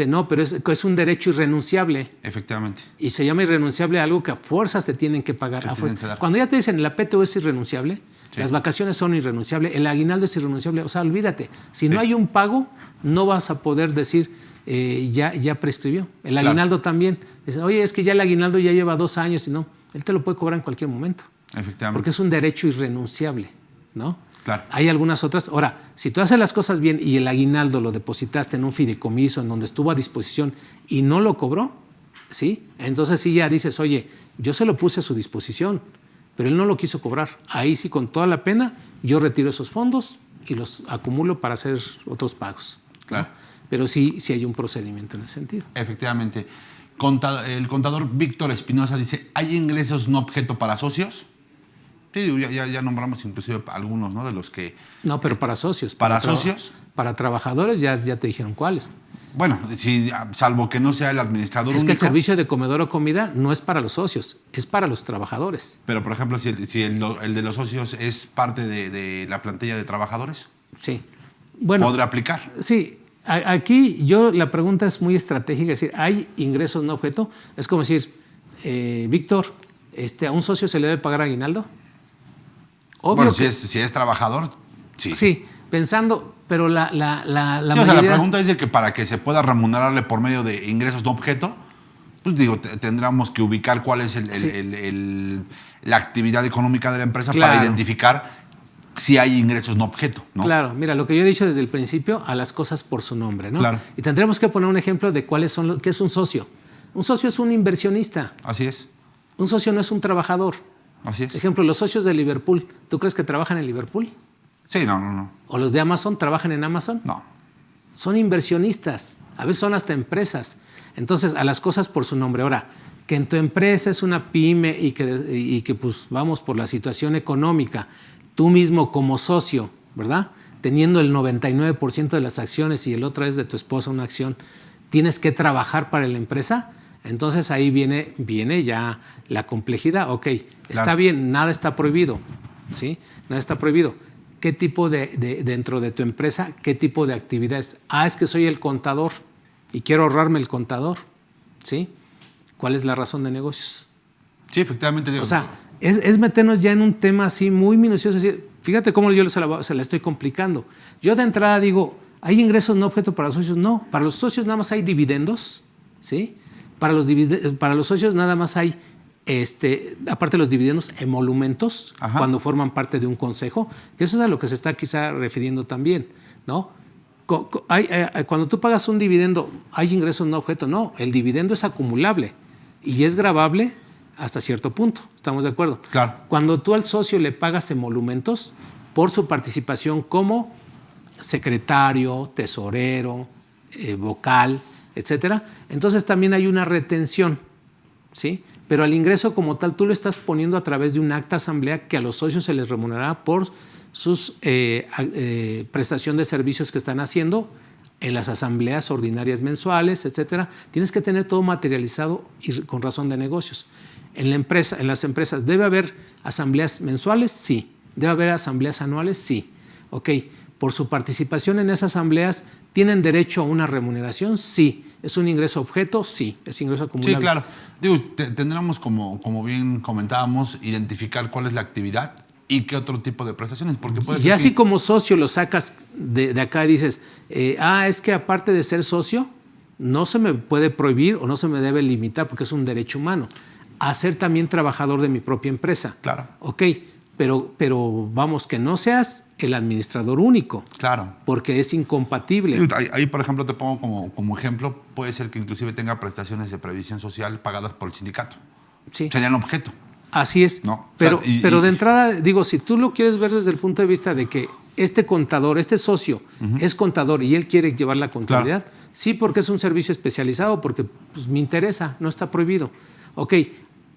no, pero es un derecho irrenunciable. Efectivamente. Y se llama irrenunciable a algo que a fuerza se tienen que pagar. Cuando ya te dicen la PTU es irrenunciable, sí, las vacaciones son irrenunciables, el aguinaldo es irrenunciable. O sea, olvídate. Si no hay un pago, no vas a poder decir ya prescribió. El aguinaldo también. Dicen, oye, es que ya el aguinaldo ya lleva 2 años y no. Él te lo puede cobrar en cualquier momento. Efectivamente. Porque es un derecho irrenunciable, ¿no? Claro. Hay algunas otras. Ahora, si tú haces las cosas bien y el aguinaldo lo depositaste en un fideicomiso en donde estuvo a disposición y no lo cobró, ¿sí? Entonces sí ya dices, oye, yo se lo puse a su disposición, pero él no lo quiso cobrar. Ahí sí, con toda la pena, yo retiro esos fondos y los acumulo para hacer otros pagos. Claro. ¿No? Pero sí hay un procedimiento en ese sentido. Efectivamente. El contador Víctor Espinosa dice, ¿hay ingresos no objeto para socios? Sí, ya nombramos inclusive algunos, ¿no? De los que... No, pero para socios. ¿Para socios? Para trabajadores ya te dijeron cuáles. Bueno, salvo que no sea el administrador único. Es que el servicio de comedor o comida no es para los socios, es para los trabajadores. Pero, por ejemplo, si el de los socios es parte de la plantilla de trabajadores, sí. Bueno, ¿podrá aplicar? Sí. Aquí la pregunta es muy estratégica, es decir, ¿hay ingresos no objeto? Es como decir, Víctor, ¿a un socio se le debe pagar aguinaldo? Obvio. Bueno, si es trabajador, sí. Sí, pensando, pero la sí, mayoría... O sea, la pregunta es de que para que se pueda remunerarle por medio de ingresos no objeto, pues digo, tendríamos que ubicar cuál es la actividad económica de la empresa, claro, para identificar si hay ingresos no objeto, ¿no? Claro, mira, lo que yo he dicho desde el principio, a las cosas por su nombre, ¿no? Claro. Y tendremos que poner un ejemplo de qué es un socio. Un socio es un inversionista. Así es. Un socio no es un trabajador. Así es. Ejemplo, los socios de Liverpool, ¿tú crees que trabajan en Liverpool? Sí, no. ¿O los de Amazon trabajan en Amazon? No. Son inversionistas, a veces son hasta empresas. Entonces, a las cosas por su nombre. Ahora, que en tu empresa es una pyme y que pues vamos por la situación económica, tú mismo como socio, ¿verdad? Teniendo el 99% de las acciones y el otro es de tu esposa una acción, tienes que trabajar para la empresa. Entonces ahí viene ya la complejidad. Ok, está claro, bien, nada está prohibido, ¿sí? Nada está prohibido. ¿Qué tipo dentro de tu empresa, qué tipo de actividades? Es que soy el contador y quiero ahorrarme el contador, ¿sí? ¿Cuál es la razón de negocios? Sí, efectivamente. O sea, es meternos ya en un tema así muy minucioso. Es decir, fíjate cómo yo se la estoy complicando. Yo de entrada digo, ¿hay ingresos no objeto para los socios? No, para los socios nada más hay dividendos, ¿sí? Para los socios nada más hay, aparte de los dividendos, emolumentos, ajá, cuando forman parte de un consejo, que eso es a lo que se está quizá refiriendo también, ¿no? Cuando tú pagas un dividendo, ¿hay ingresos no objeto? No, el dividendo es acumulable y es gravable hasta cierto punto, ¿estamos de acuerdo? Claro. Cuando tú al socio le pagas emolumentos por su participación como secretario, tesorero, vocal, etcétera, entonces también hay una retención, ¿sí? Pero al ingreso como tal tú lo estás poniendo a través de un acta asamblea que a los socios se les remunerará por sus prestación de servicios que están haciendo en las asambleas ordinarias mensuales, etcétera. Tienes que tener todo materializado y con razón de negocios. En las empresas, ¿debe haber asambleas mensuales? Sí. ¿Debe haber asambleas anuales? Sí. Ok. ¿Por su participación en esas asambleas tienen derecho a una remuneración? Sí. ¿Es un ingreso objeto? Sí. ¿Es ingreso acumulable? Sí, claro. Digo, tendremos, como bien comentábamos, identificar cuál es la actividad y qué otro tipo de prestaciones. Porque puede ser así como socio lo sacas de acá y dices, es que aparte de ser socio, no se me puede prohibir o no se me debe limitar, porque es un derecho humano, a ser también trabajador de mi propia empresa. Claro. Ok, pero vamos, que no seas el administrador único. Claro. Porque es incompatible. Ahí, por ejemplo, te pongo como ejemplo, puede ser que inclusive tenga prestaciones de previsión social pagadas por el sindicato. Sí. Serían objeto. Así es. ¿No? Pero, O sea, pero de entrada, digo, si tú lo quieres ver desde el punto de vista de que este contador, este socio es contador y él quiere llevar la contabilidad, sí, porque es un servicio especializado, porque pues, me interesa, no está prohibido. Ok,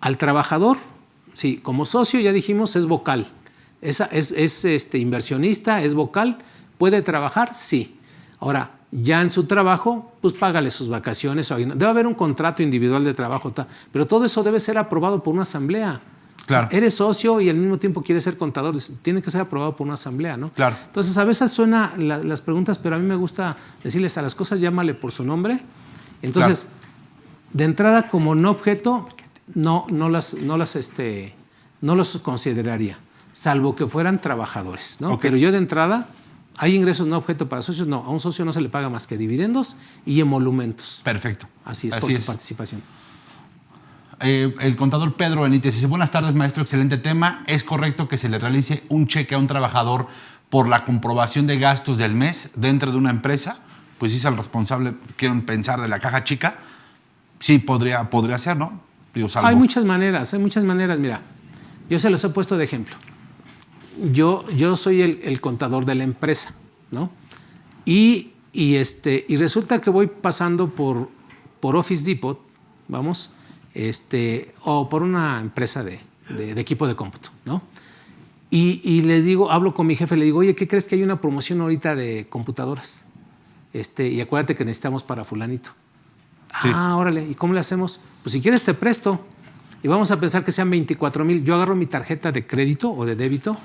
al trabajador, sí, como socio ya dijimos, es vocal. Es inversionista, es vocal, puede trabajar, sí. Ahora, ya en su trabajo, pues págale sus vacaciones. Debe haber un contrato individual de trabajo, pero todo eso debe ser aprobado por una asamblea. Claro. O sea, eres socio y al mismo tiempo quieres ser contador, tiene que ser aprobado por una asamblea, ¿no? Claro. Entonces, a veces suenan las preguntas, pero a mí me gusta decirles a las cosas, llámale por su nombre. Entonces, de entrada, como no objeto, no los consideraría, salvo que fueran trabajadores, ¿no? Ok. Pero yo de entrada, hay ingresos no objeto para socios, no, a un socio no se le paga más que dividendos y emolumentos. Perfecto. Así es, por su participación. El contador Pedro Benítez dice, buenas tardes, maestro, excelente tema. ¿Es correcto que se le realice un cheque a un trabajador por la comprobación de gastos del mes dentro de una empresa? Pues si es el responsable, quiero pensar, de la caja chica. Sí, podría ser, ¿no? Digo, salvo. Hay muchas maneras. Mira, yo se los he puesto de ejemplo. Yo soy el contador de la empresa, ¿no? Y resulta que voy pasando por Office Depot, vamos, o por una empresa de equipo de cómputo, ¿no? Y les digo, hablo con mi jefe, le digo, oye, ¿qué crees que hay una promoción ahorita de computadoras? Y acuérdate que necesitamos para fulanito. Sí. Ah, órale, ¿y cómo le hacemos? Pues si quieres te presto. Y vamos a pensar que sean 24,000. Yo agarro mi tarjeta de crédito o de débito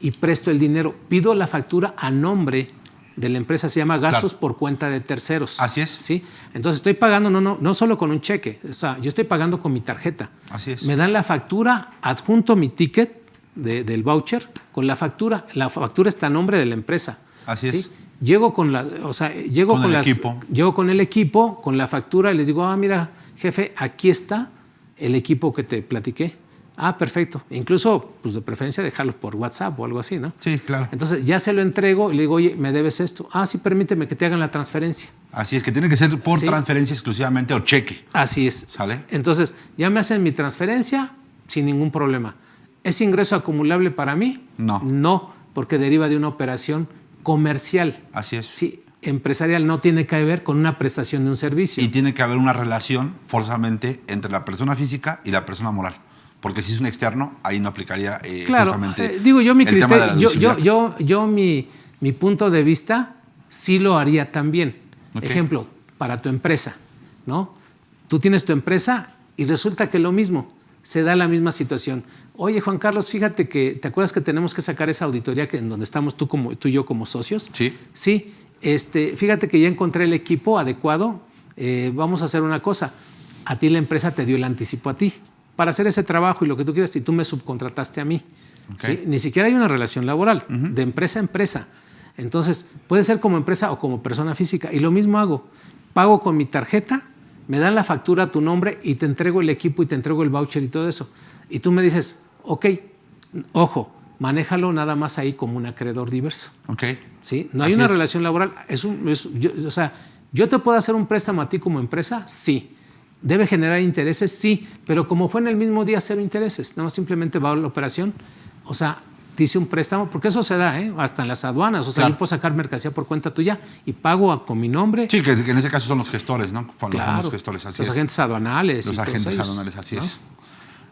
y presto el dinero. Pido la factura a nombre de la empresa, se llama gastos por cuenta de terceros. Así es. ¿Sí? Entonces estoy pagando no solo con un cheque, o sea, yo estoy pagando con mi tarjeta. Así es. Me dan la factura, adjunto mi ticket del voucher con la factura. La factura está a nombre de la empresa. Así ¿sí? es. Llego con el equipo, con la factura y les digo, mira, jefe, aquí está el equipo que te platiqué. Ah, perfecto. Incluso, pues de preferencia, dejarlo por WhatsApp o algo así, ¿no? Sí, claro. Entonces, ya se lo entrego y le digo, oye, ¿me debes esto? Ah, sí, permíteme que te hagan la transferencia. Así es, que tiene que ser por Sí. transferencia exclusivamente o cheque. Así es. ¿Sale? Entonces, ya me hacen mi transferencia sin ningún problema. ¿Es ingreso acumulable para mí? No. No, porque deriva de una operación comercial. Así es. Sí, empresarial, no tiene que ver con una prestación de un servicio. Y tiene que haber una relación forzosamente entre la persona física y la persona moral. Porque si es un externo, ahí no aplicaría Claro, justamente digo, yo mi el tema de la criterio, deducibilidad. mi punto de vista sí lo haría también. Ok. Ejemplo, para tu empresa, ¿no? Tú tienes tu empresa y resulta que lo mismo, se da la misma situación. Oye, Juan Carlos, fíjate que, ¿te acuerdas que tenemos que sacar esa auditoría en donde estamos tú y yo como socios? Sí. Sí, fíjate que ya encontré el equipo adecuado, vamos a hacer una cosa, a ti la empresa te dio el anticipo a ti para hacer ese trabajo y lo que tú quieras y tú me subcontrataste a mí. Okay. ¿Sí? Ni siquiera hay una relación laboral, de empresa a empresa. Entonces, puede ser como empresa o como persona física. Y lo mismo hago, pago con mi tarjeta, me dan la factura a tu nombre y te entrego el equipo y te entrego el voucher y todo eso. Y tú me dices, ok, ojo, manéjalo nada más ahí como un acreedor diverso. Ok. ¿Sí? No hay una relación laboral. ¿Yo te puedo hacer un préstamo a ti como empresa? Sí. ¿Debe generar intereses? Sí. Pero como fue en el mismo día, cero intereses. No, simplemente va a la operación. O sea, dice un préstamo, porque eso se da, hasta en las aduanas. O sea, claro. Yo puedo sacar mercancía por cuenta tuya y pago con mi nombre. Sí, que en ese caso son los gestores, ¿no? Claro, los gestores, así los es. agentes aduanales. Los y agentes todos ellos, aduanales, así ¿no? es.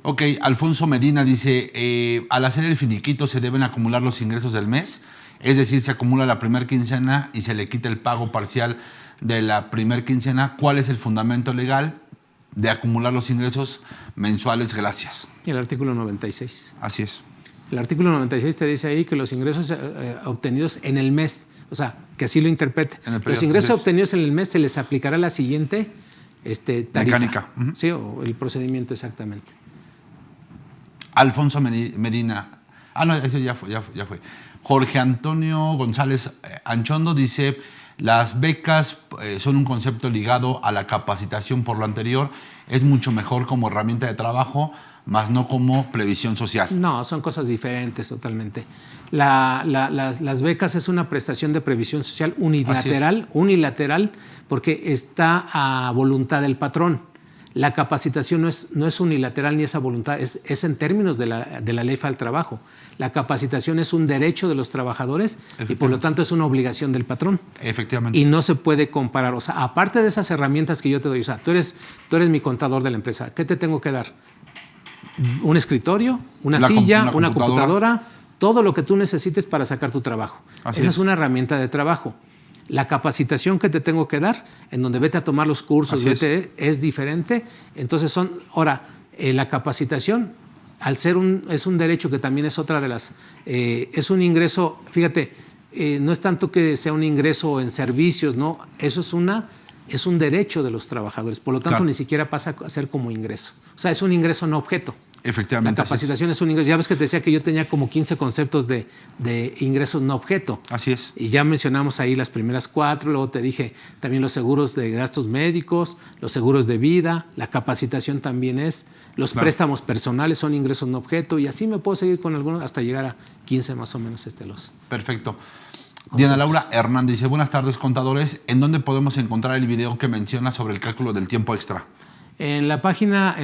Ok, Alfonso Medina dice, al hacer el finiquito se deben acumular los ingresos del mes, es decir, se acumula la primera quincena y se le quita el pago parcial de la primera quincena. ¿Cuál es el fundamento legal de acumular los ingresos mensuales? Gracias. Y el artículo 96. Así es. El artículo 96 te dice ahí que los ingresos obtenidos en el mes, o sea, que así lo interprete. Los ingresos obtenidos en el mes se les aplicará la siguiente tarifa. Mecánica. Sí, o el procedimiento exactamente. Alfonso Medina. No, eso ya fue. Jorge Antonio González Anchondo dice, las becas son un concepto ligado a la capacitación. Por lo anterior, es mucho mejor como herramienta de trabajo, más no como previsión social. No, son cosas diferentes totalmente. Las becas es una prestación de previsión social unilateral, porque está a voluntad del patrón. La capacitación no es unilateral ni esa voluntad, es en términos de la Ley Federal del Trabajo. La capacitación es un derecho de los trabajadores y por lo tanto es una obligación del patrón. Efectivamente. Y no se puede comparar. O sea, aparte de esas herramientas que yo te doy, o sea, tú eres mi contador de la empresa, ¿qué te tengo que dar? Un escritorio, una silla, una computadora, todo lo que tú necesites para sacar tu trabajo. Esa es una herramienta de trabajo. La capacitación que te tengo que dar, en donde vete a tomar los cursos, es diferente. Entonces la capacitación, al ser es un derecho que también es otra de las... es un ingreso, fíjate, no es tanto que sea un ingreso en servicios, ¿no? Eso es un derecho de los trabajadores. Por lo tanto, ni siquiera pasa a ser como ingreso. O sea, es un ingreso no objeto. Efectivamente. La capacitación es un ingreso. Ya ves que te decía que yo tenía como 15 conceptos de ingresos no objeto. Así es. Y ya mencionamos ahí las primeras 4, luego te dije también los seguros de gastos médicos, los seguros de vida, la capacitación también los préstamos personales son ingresos no objeto y así me puedo seguir con algunos hasta llegar a 15 más o menos Perfecto. Diana Laura Hernández dice, buenas tardes contadores, ¿en dónde podemos encontrar el video que menciona sobre el cálculo del tiempo extra? En la página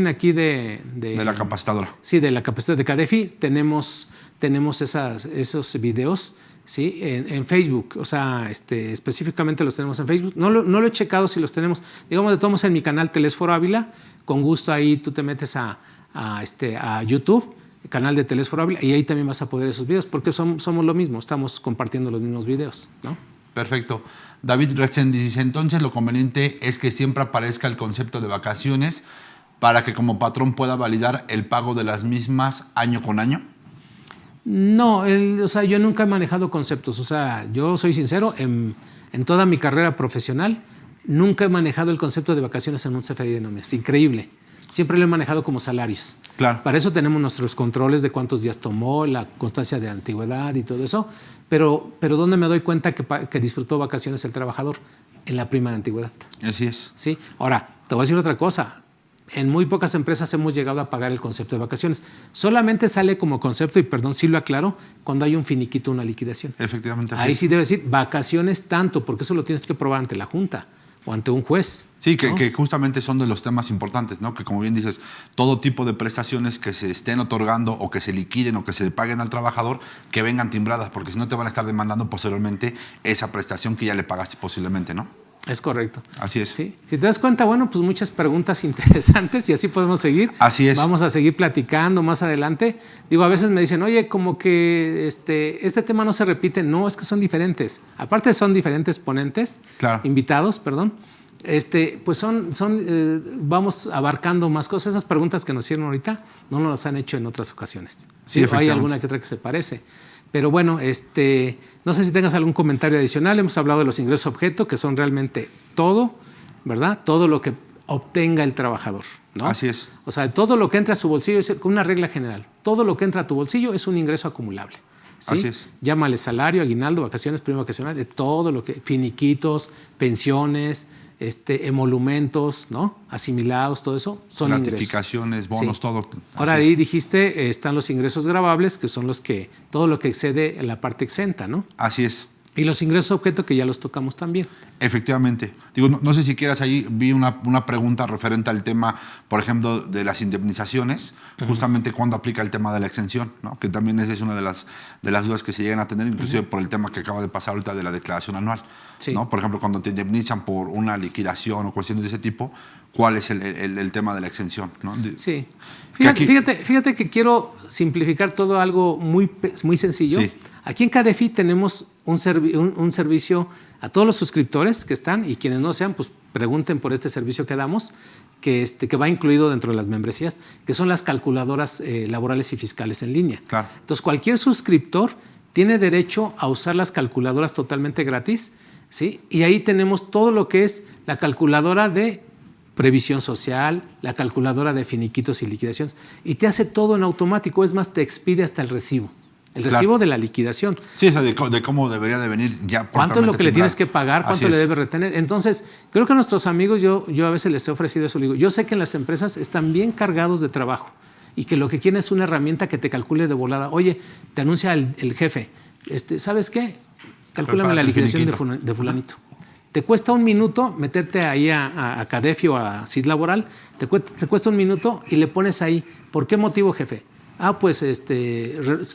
aquí de la capacitadora. Sí, de la capacitadora de CADEFI tenemos esos videos, ¿sí? En Facebook, o sea, específicamente los tenemos en Facebook. No lo he checado si los tenemos. Digamos, de todos en mi canal Telesforo Ávila, con gusto ahí tú te metes a YouTube, el canal de Telesforo Ávila, y ahí también vas a poder esos videos, porque somos lo mismo, estamos compartiendo los mismos videos, ¿no? Perfecto. David Rechen dice, entonces lo conveniente es que siempre aparezca el concepto de vacaciones para que como patrón pueda validar el pago de las mismas año con año. No, o sea, yo nunca he manejado conceptos. O sea, yo soy sincero, en toda mi carrera profesional nunca he manejado el concepto de vacaciones en un CFDI de nóminas. Increíble. Siempre lo he manejado como salarios. Claro. Para eso tenemos nuestros controles de cuántos días tomó, la constancia de antigüedad y todo eso. Pero ¿dónde me doy cuenta que disfrutó vacaciones el trabajador? En la prima de antigüedad. Así es. ¿Sí? Ahora, te voy a decir otra cosa. En muy pocas empresas hemos llegado a pagar el concepto de vacaciones. Solamente sale como concepto, y perdón, sí lo aclaro, cuando hay un finiquito, una liquidación. Efectivamente. Ahí sí debe decir vacaciones tanto, porque eso lo tienes que probar ante la Junta o ante un juez. Sí, que justamente son de los temas importantes, ¿no? Que como bien dices, todo tipo de prestaciones que se estén otorgando o que se liquiden o que se paguen al trabajador, que vengan timbradas, porque si no te van a estar demandando posteriormente esa prestación que ya le pagaste posiblemente, ¿no? Es correcto. Así es. Sí. Si te das cuenta, bueno, pues muchas preguntas interesantes y así podemos seguir. Así es. Vamos a seguir platicando más adelante. Digo, a veces me dicen, oye, como que este tema no se repite. No, es que son diferentes. Aparte son diferentes ponentes, invitados, perdón. Pues vamos abarcando más cosas. Esas preguntas que nos hicieron ahorita no nos las han hecho en otras ocasiones. Sí, hay alguna que otra que se parece. Pero bueno, no sé si tengas algún comentario adicional. Hemos hablado de los ingresos objeto, que son realmente todo, ¿verdad? Todo lo que obtenga el trabajador, ¿no? Así es. O sea, todo lo que entra a su bolsillo, es una regla general. Todo lo que entra a tu bolsillo es un ingreso acumulable. ¿Sí? Así es. Llámale salario, aguinaldo, vacaciones, prima vacacional, de todo lo que, finiquitos, pensiones, emolumentos, ¿no? Asimilados, todo eso son gratificaciones, ingresos. bonos, Sí. todo. Ahora ahí dijiste, están los ingresos gravables, que son todo lo que excede en la parte exenta, ¿no? Así es. Y los ingresos objeto, que ya los tocamos también. Efectivamente. Digo, no sé si quieras ahí, vi una pregunta referente al tema, por ejemplo, de las indemnizaciones, justamente cuando aplica el tema de la exención, ¿no? Que también esa es una de las dudas que se llegan a tener, inclusive por el tema que acaba de pasar ahorita de la declaración anual. Sí. ¿No? Por ejemplo, cuando te indemnizan por una liquidación o cuestiones de ese tipo, ¿cuál es el tema de la exención? ¿No? Sí. Fíjate que quiero simplificar todo algo muy sencillo. Sí. Aquí en CADEFI tenemos un servicio a todos los suscriptores que están, y quienes no sean, pues pregunten por este servicio que damos, que va incluido dentro de las membresías, que son las calculadoras laborales y fiscales en línea. Claro. Entonces, cualquier suscriptor tiene derecho a usar las calculadoras totalmente gratis, ¿sí? Y ahí tenemos todo lo que es la calculadora de previsión social, la calculadora de finiquitos y liquidaciones, y te hace todo en automático. Es más, te expide hasta el recibo. El recibo de la liquidación. Sí, esa de cómo debería de venir ya. ¿Cuánto es lo que le tienes que pagar? ¿Cuánto le debes retener? Entonces, creo que a nuestros amigos, yo a veces les he ofrecido eso. Digo, yo sé que en las empresas están bien cargados de trabajo y que lo que quieren es una herramienta que te calcule de volada. Oye, te anuncia el jefe, ¿sabes qué? Calcúlame la liquidación de fulanito. Te cuesta un minuto meterte ahí a CADEFI o a CIS Laboral, te cuesta un minuto y le pones ahí, ¿por qué motivo, jefe? Pues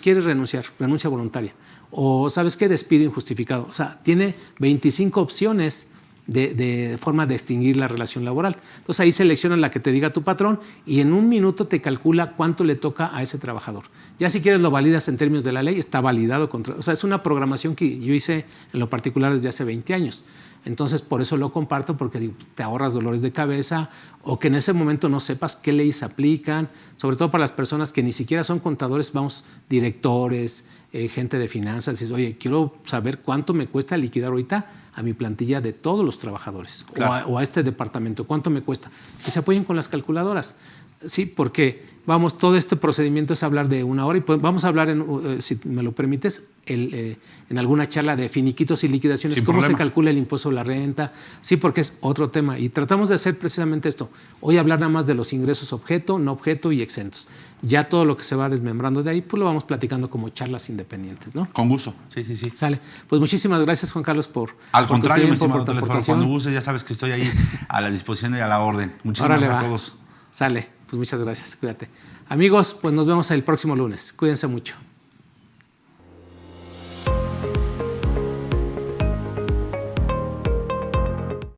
quiere renunciar, renuncia voluntaria. O ¿sabes qué? Despido injustificado. O sea, tiene 25 opciones de forma de extinguir la relación laboral. Entonces ahí seleccionas la que te diga tu patrón y en un minuto te calcula cuánto le toca a ese trabajador. Ya si quieres lo validas en términos de la ley, está validado. O sea, es una programación que yo hice en lo particular desde hace 20 años. Entonces, por eso lo comparto, porque digo, te ahorras dolores de cabeza o que en ese momento no sepas qué leyes aplican, sobre todo para las personas que ni siquiera son contadores, vamos, directores, gente de finanzas. Dices, oye, quiero saber cuánto me cuesta liquidar ahorita a mi plantilla de todos los trabajadores, claro, o a este departamento, cuánto me cuesta. Que se apoyen con las calculadoras. Sí, porque vamos, todo este procedimiento es hablar de una hora y pues vamos a hablar, si me lo permites, en alguna charla de finiquitos y liquidaciones, sin cómo problema. se calcula el impuesto a la renta, sí, porque es otro tema y tratamos de hacer precisamente esto. Hoy hablar nada más de los ingresos objeto, no objeto y exentos. Ya todo lo que se va desmembrando de ahí, pues lo vamos platicando como charlas independientes, ¿no? Con gusto, sí, sí, sí. Sale. Pues muchísimas gracias, Juan Carlos, Al contrario, tu tiempo, mi estimado por tu Teléfono, aportación. cuando gustes, ya sabes que estoy ahí a la disposición y a la orden. Muchísimas gracias a todos. Sale, pues muchas gracias, cuídate. Amigos, pues nos vemos el próximo lunes. Cuídense mucho.